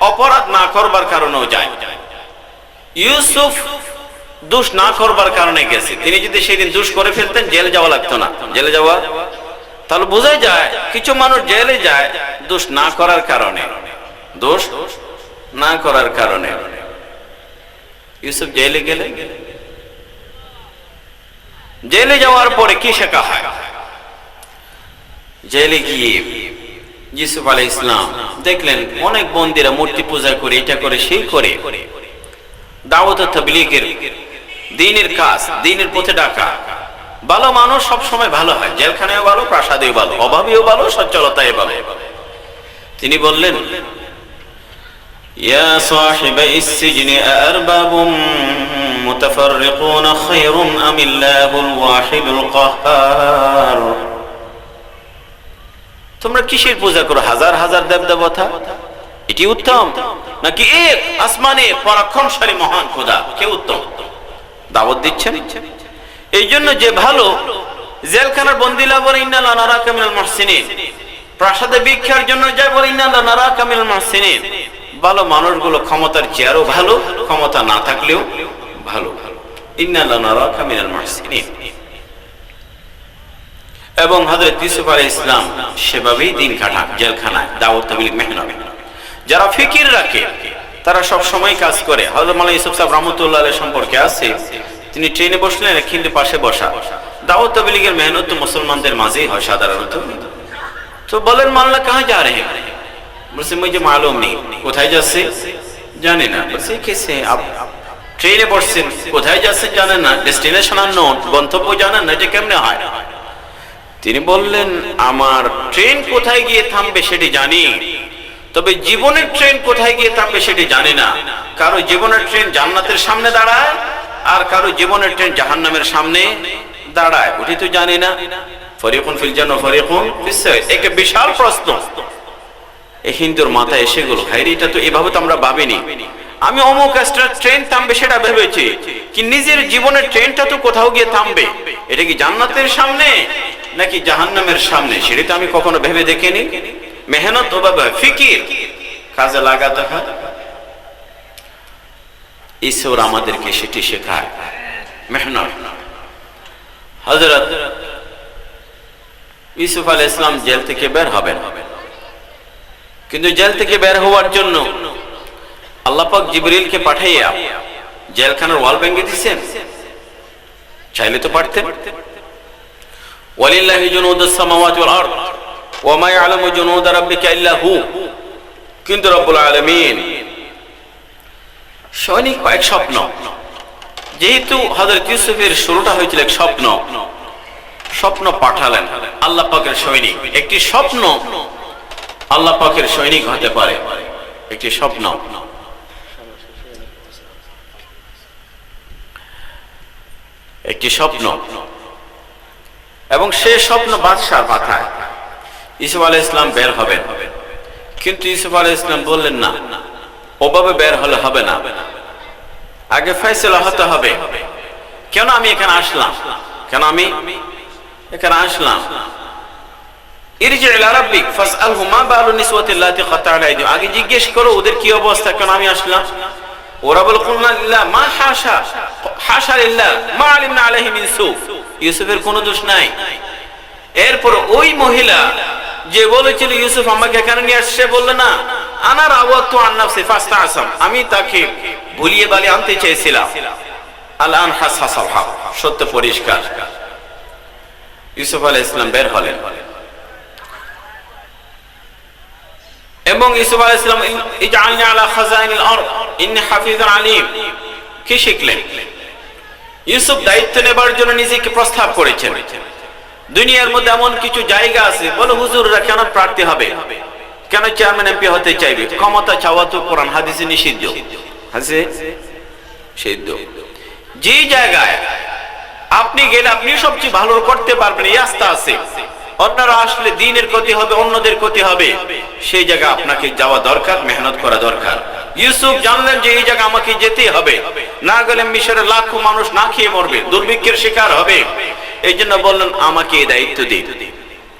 অপরাধ না করবার কারণেও যায়। ইউসুফ দোষ না করবার কারণে গেছে, তিনি যদি সেদিন দোষ করে ফেলতেন জেলে যাওয়া লাগতো না। জেলে যাওয়া তাহলে বোঝা যায় কিছু মানুষ জেলে যায় দোষ না করার কারণে, দোষ না করার কারণে। ইউসুফ জেলে গেলেন, জেলে যাওয়ার পরে কি শেখা হয়? জেলে গিয়ে ইউসুফ আলাইহিস সালাম দেখলেন অনেক বন্দীরা মূর্তি পূজা করে, এটা করে সেই করে, দাওয়াত ও তাবলীগের দ্বীনের কাজ, দ্বীনের পথে ডাকা। ভালো মানুষ সব সময় ভালো হয়, জেলখানায়ও ভালো, প্রাসাদেও ভালো, অভাবীও ভালো, সচ্ছলতায় ভালো। তিনি বললেন, ইয়া সাহিবাইস সিজনি আরবাবুম মুতাফাররিকুন খায়রুন আমিল্লাহুল ওয়াহিদুল কাহ্হার। তোমরা কিসের পূজা করো? হাজার হাজার দেবদেবতা, এটি উত্তম নাকি এক আসমানে পরাক্রমশালী মহান খোদা, কে উত্তম? দাওয়াত দিচ্ছেন। এই জন্য যে ভালো, জেলখানার বন্দীলা বলে ইন্না লা নারাকা মিনাল মুহসিনিন, প্রাসাদে ভিক্ষার জন্য যায় বলে ইন্না লা নারাকা মিনাল মুহসিনিন। ভালো মানুষগুলো ক্ষমতার চেয়ারও ভালো, ক্ষমতা না থাকলেও ভালো। ইন্না লা নারাকা মিনাল মুহসিনিন। এবং হযরত ইউসুফ আলাইহিস সালাম সেভাবেই দিন কাটান জেলখানায়, দাওয়াত তাবলীগ মেহনত। যারা ফিকির রাখে তারা সব সময় কাজ করে। হযরত মাওলানা ইউসুফ সাহেব রাহমাতুল্লাহ আলাইহি সম্পর্কে আছে, তিনি ট্রেনে বসলেন, কিন্তু পাশে বসা। দাওয়াত তাবলীগের মেহনত তো মুসলমানদের মাঝেই হয় সাধারণত। তো বলেন, মাওলানা কাহা যা রহে हैं? বলছে মুঝে মালুম নেই, কোথায় যাচ্ছে জানি না। বলছে কেসে আপ ট্রেনে বসছেন, কোথায় যাচ্ছেন জানেন না, ডেস্টিনেশন আননোন, গন্তব্য জানেন না, এটা কেমনে হয়? তিনি বললেন, আমার ট্রেন কোথায় গিয়ে থামবে সেটি জানি, তবে জীবনের ট্রেন কোথায় গিয়ে থামবে সেটি জানি না। কারো জীবনের ট্রেন জান্নাতের সামনে দাঁড়ায়, আর কারো জীবনের ট্রেন জাহান্নামের সামনে দাঁড়ায়, ওটি তো জানি না। ফরিকুন ফিল জান্নাহ ফরিকুন ফিস সাইর, একটা বিশাল প্রশ্ন এই হিন্দুর মাথায় এসে গেল। ভাইরে, এটা তো এভাবে তো আমরা ভাবিনি। আমি অমুক ট্রেন থামবে সেটা ভেবেছি, কি নিজের জীবনের ট্রেনটা তো কোথাও গিয়ে থামবে, এটা কি জান্নাতের সামনে নাকি জাহান্নামের সামনে, সেটা তো আমি কখনো ভেবে দেখিনি। মেহনত ও বাবা ফিকির কাজে লাগাতে হয়। ঈশ্বর আমাদেরকে সেটি শেখায়, মেহনত। হযরত ইউসুফ আলাইহিস সালাম জেল থেকে বের হবেন, কিন্তু জেল থেকে বের হওয়ার জন্য আল্লাহ পাক জিবরিলকে পাঠাইয়া জেলখানার ওয়াল ভেঙে দিয়েছেন? চাইলে তো পারতেন। ওয়ালিল্লাহি জুনুদুস সামাওয়াতি ওয়াল আরদ ওয়া মা ইয়ালামু জুনুদা রাব্বিকা ইল্লা হু। কিন্তু রব্বুল আলামিন সৈনিক এক স্বপ্ন, যেহেতু হযরত ইউসুফের শুরুটা হয়েছিল এক স্বপ্ন পাঠালেন আল্লাহ পাকের সৈনিক। একটি স্বপ্ন আল্লাহ পাকের সৈনিক হতে পারে, একটি স্বপ্ন। একটি স্বপ্ন, এবং সে স্বপ্ন বাদশার মাথায়। ইউসুফ আলাইহিস সালাম বের হবেন, কিন্তু ইউসুফ আলাইহিস সালাম বললেন না, ওভাবে বের হলে হবে না, আগে ফয়সালা হতে হবে। কেন আমি এখানে আসলাম, কেন আমি এখানে আসলাম? ইরজি ইলা রাব্বিক ফাসআলহু মা বালু নিসওয়াতি আল্লাতী কাতা'না আইদিহিম। আগে জিজ্ঞেস করো ওদের কি অবস্থা, কেন আমি আসলাম। ওরা বলে কুলনা লিল্লাহ মা হাশা হাশা লিল্লাহ মা আলিমনা আলাইহি মিন সু। ইউসুফের কোনো দোষ নাই। এরপর ওই মহিলা যে বলেছিল ইউসুফ আমাকে এখানে নিয়ে আসছে, বলল না আনা রাওয়াতু আন নাফসি ফাস্তাআসাম, আমি তাকে ভুলিয়ে বালি আনতে চেয়েছিলাম। আলআন হাসাসাল হক, সত্য পরিষ্কার। ইউসুফ আলাইহিস সালাম বের হলেন, এবং ইউসুফ আলাইহিস সালাম ইজআলনি আলা খাজাইনিল আরদ ইন্নী হাফিজুন আলিম কি শিখলেন? ইউসুফ দায়িত্ব নেবার জন্য নিজেকে প্রস্তাব করেছেন। দুনিয়ার মধ্যে এমন কিছু জায়গা আছে, বলে হুজুররা কেন প্রার্থী হবে, কেন চেয়ারম্যান এমপি হতে চাইবে? ক্ষমতা চাওয়া তো কোরআন হাদিসে নিষিদ্ধ, হাদিসে নিষিদ্ধ। যে জায়গায় আপনি গেলে আপনি সবচেয়ে ভালো করতে পারবেন, এই আস্থা আছে, অন্যরা আসলে দিনের ক্ষতি হবে, অন্যদের ক্ষতি হবে, সেই জায়গা আপনাকে যাওয়া দরকার, মেহনত করা দরকার। ইউসুফ জানলেন যে এই জায়গা আমাকে যেতেই হবে, না গেলে মিশরের লাখো মানুষ না খেয়ে মরবে, দুর্ভিক্ষের শিকার হবে। এই জন্য বললেন আমাকে এই দায়িত্ব দিন,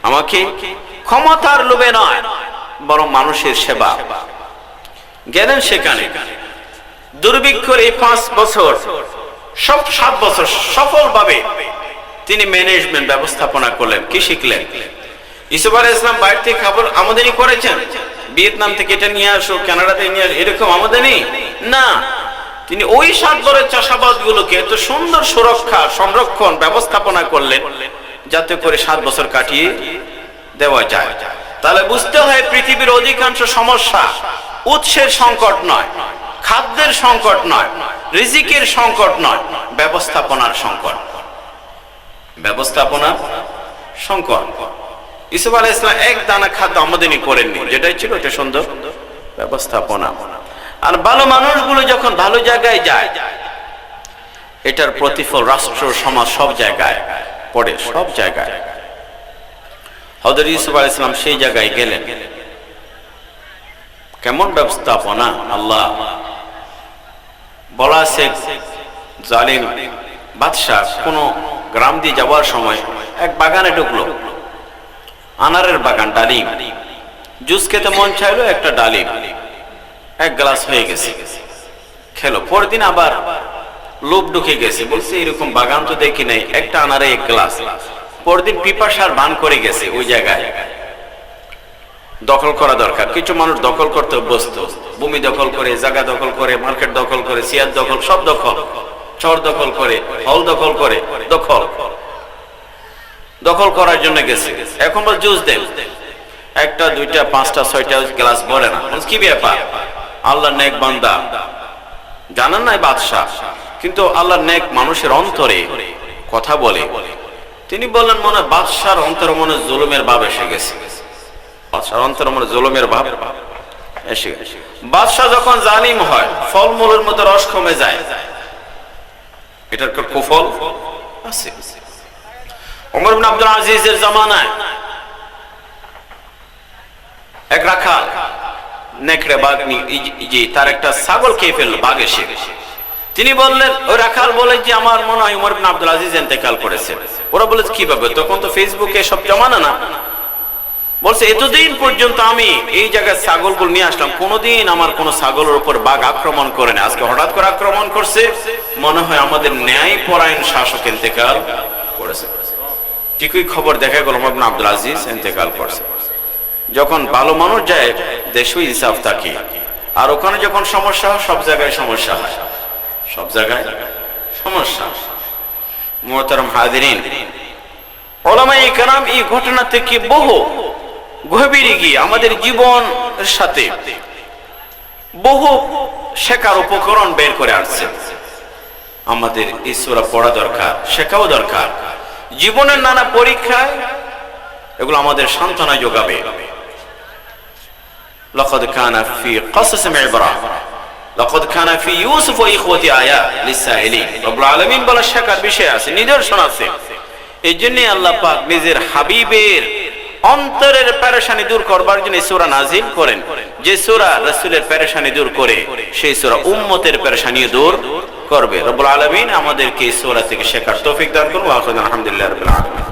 আমাকে ক্ষমতার লোভে নয় বরং মানুষের সেবা। গেলেন সেখানে, দুর্ভিক্ষের এই 5 বছর, সব 7 বছর সফলভাবে তিনি ম্যানেজমেন্ট ব্যবস্থাপনা করলেন। কি শিখলেন? ইউসুফ আলাইহিস সালাম বাইরে থেকে খাবার আমদানি করেছেন, ভিয়েতনাম থেকে এটা নিয়ে আসো, কানাডাতে নিয়ে আসো, এরকম আমদানি না। তিনি ওই 7 বছরের চাষাবাদ গুলোকে এত সুন্দর সুরক্ষা সংরক্ষণ ব্যবস্থাপনা করলেন যাতে করে 7 বছর কাটিয়ে দেওয়া যায়। তাহলে বুঝতে হয় পৃথিবীর অধিকাংশ সমস্যা উৎসের সংকট নয়, খাদ্যের সংকট নয়, রিজিকের সংকট নয়, ব্যবস্থাপনার সংকট, ব্যবস্থাপনা সংকট। ইউসুফ আলাইহিস সালাম এক দানা খাদ্য আমদানি করেননি, যেটাই ছিল এটা সুন্দর ব্যবস্থাপনা। আর ভালো মানুষগুলো যখন ভালো জায়গায় যায়, এটার প্রতিফল রাষ্ট্র সমাজ সব জায়গায় পড়ে, সব জায়গায়। হযরত ইউসুফ আলাইহিস সালাম সেই জায়গায় গেলেন, কেমন ব্যবস্থাপনা! আল্লাহ বলা আছে জালিম বাদশা কোন গ্রাম দিয়ে যাওয়ার সময় এক বাগানে ঢুকলো, আনারের বাগান, ডালিম, জুস খেতে মন চাইলো, একটা ডালিম 1 গ্লাস হয়ে গেছে, খেলো। পরের দিন আবার লোভ ঢুকে গেছে, বলছে এরকম বাগান তো দেখি নাই, একটা আনারে 1 গ্লাস। পরের দিন পিপাসার ভান করে গেছে, ওই জায়গায় দখল করা দরকার। কিছু মানুষ দখল করতে অভ্যস্ত, ভূমি দখল করে, জায়গা দখল করে, মার্কেট দখল করে, চেয়ার দখল, সব দখল, চর দখল করে, হল দখল করে, দখল করার জন্য গেছে। এখন বল জুস দেন, 1টা 2টা 5টা 6টা গ্লাস বলে না, কি ব্যাপার? আল্লাহর নেক বান্দা, জানেন না বাদশা, কিন্তু আল্লাহর নেক মানুষের অন্তরে কথা বলে। তিনি বললেন মনে বাদশার অন্তরে মনে জুলুমের ভাব এসে গেছে, বাদশার অন্তরে মনে জুলুমের ভাব এসে গেছে। বাদশা যখন জালিম হয়, ফলমূলের মধ্যে রস কমে যায়, এটার কুফল আছে। ওমর ইবনে আব্দুল আজিজের জামানায় এক রাখাল নেকড়ে বাঘ নিয়ে তার একটা ছাগল খেয়ে ফেললো, বাঘ এসে। তিনি বললেন, ওই রাখাল বলে যে আমার মনে হয় ওমর ইবনে আব্দুল আজিজ ইন্তেকাল করেছে। ওরা বলে কিভাবে? তখন তো ফেসবুকে সব জমানা না। বলছে এতদিন পর্যন্ত আমি এই জায়গায় ছাগলগুলো নিয়ে আসলাম, কোনোদিন আমার কোনো ছাগলের উপর বাঘ আক্রমণ করে না, আজকে হঠাৎ করে আক্রমণ করছে, মনে হয় আমাদের ন্যায় পরায়ণ শাসক ইন্তেকাল করেছে। ঠিকই খবর দেখা গেল ওমর ইবনে আব্দুল আজিজ ইন্তেকাল করছে। যখন ভালো মানুষ যায় দেশও ইনসাফ থাকে, আর ওখানে যখন সমস্যা হয় সব জায়গায় সমস্যা হয়, সব জায়গায় সমস্যা। মুহতারাম হাজিরিন, উলামায়ে কেরাম এই ঘটনা থেকে বহু গভীরে গিয়ে আমাদের জীবনের সাথে বহু শেখার উপকরণ বের করে আসছে। আমাদের এই সূরা পড়া দরকার, শেখাও দরকার। জীবনের নানা পরীক্ষায় এগুলো আমাদের সান্ত্বনা যোগাবে। লাকাদ কানা ফি ক্বাসাসিহিম ইবরা, লাকাদ কানা ফি ইউসুফ ওয়া ইখওয়াতি আয়াত লিসাইলিন। রব্বুল আলামিন বলে শেখার বিষয় আছে, নিদর্শন আছে। এই জন্য আল্লাহ পাক নিজের হাবিবের অন্তরের পেরেশানি দূর করবার জন্য সূরা নাজিল করেন। যে সূরা রাসূলের পেরেশানি দূর করে, সেই সূরা উম্মতের পেরেশানি দূর করবে। রব্বুল আলামিন আমাদেরকে এই সূরা থেকে শেখার তৌফিক দান করুন। ওয়া আলহামদুলিল্লাহি রাব্বিল আলামিন।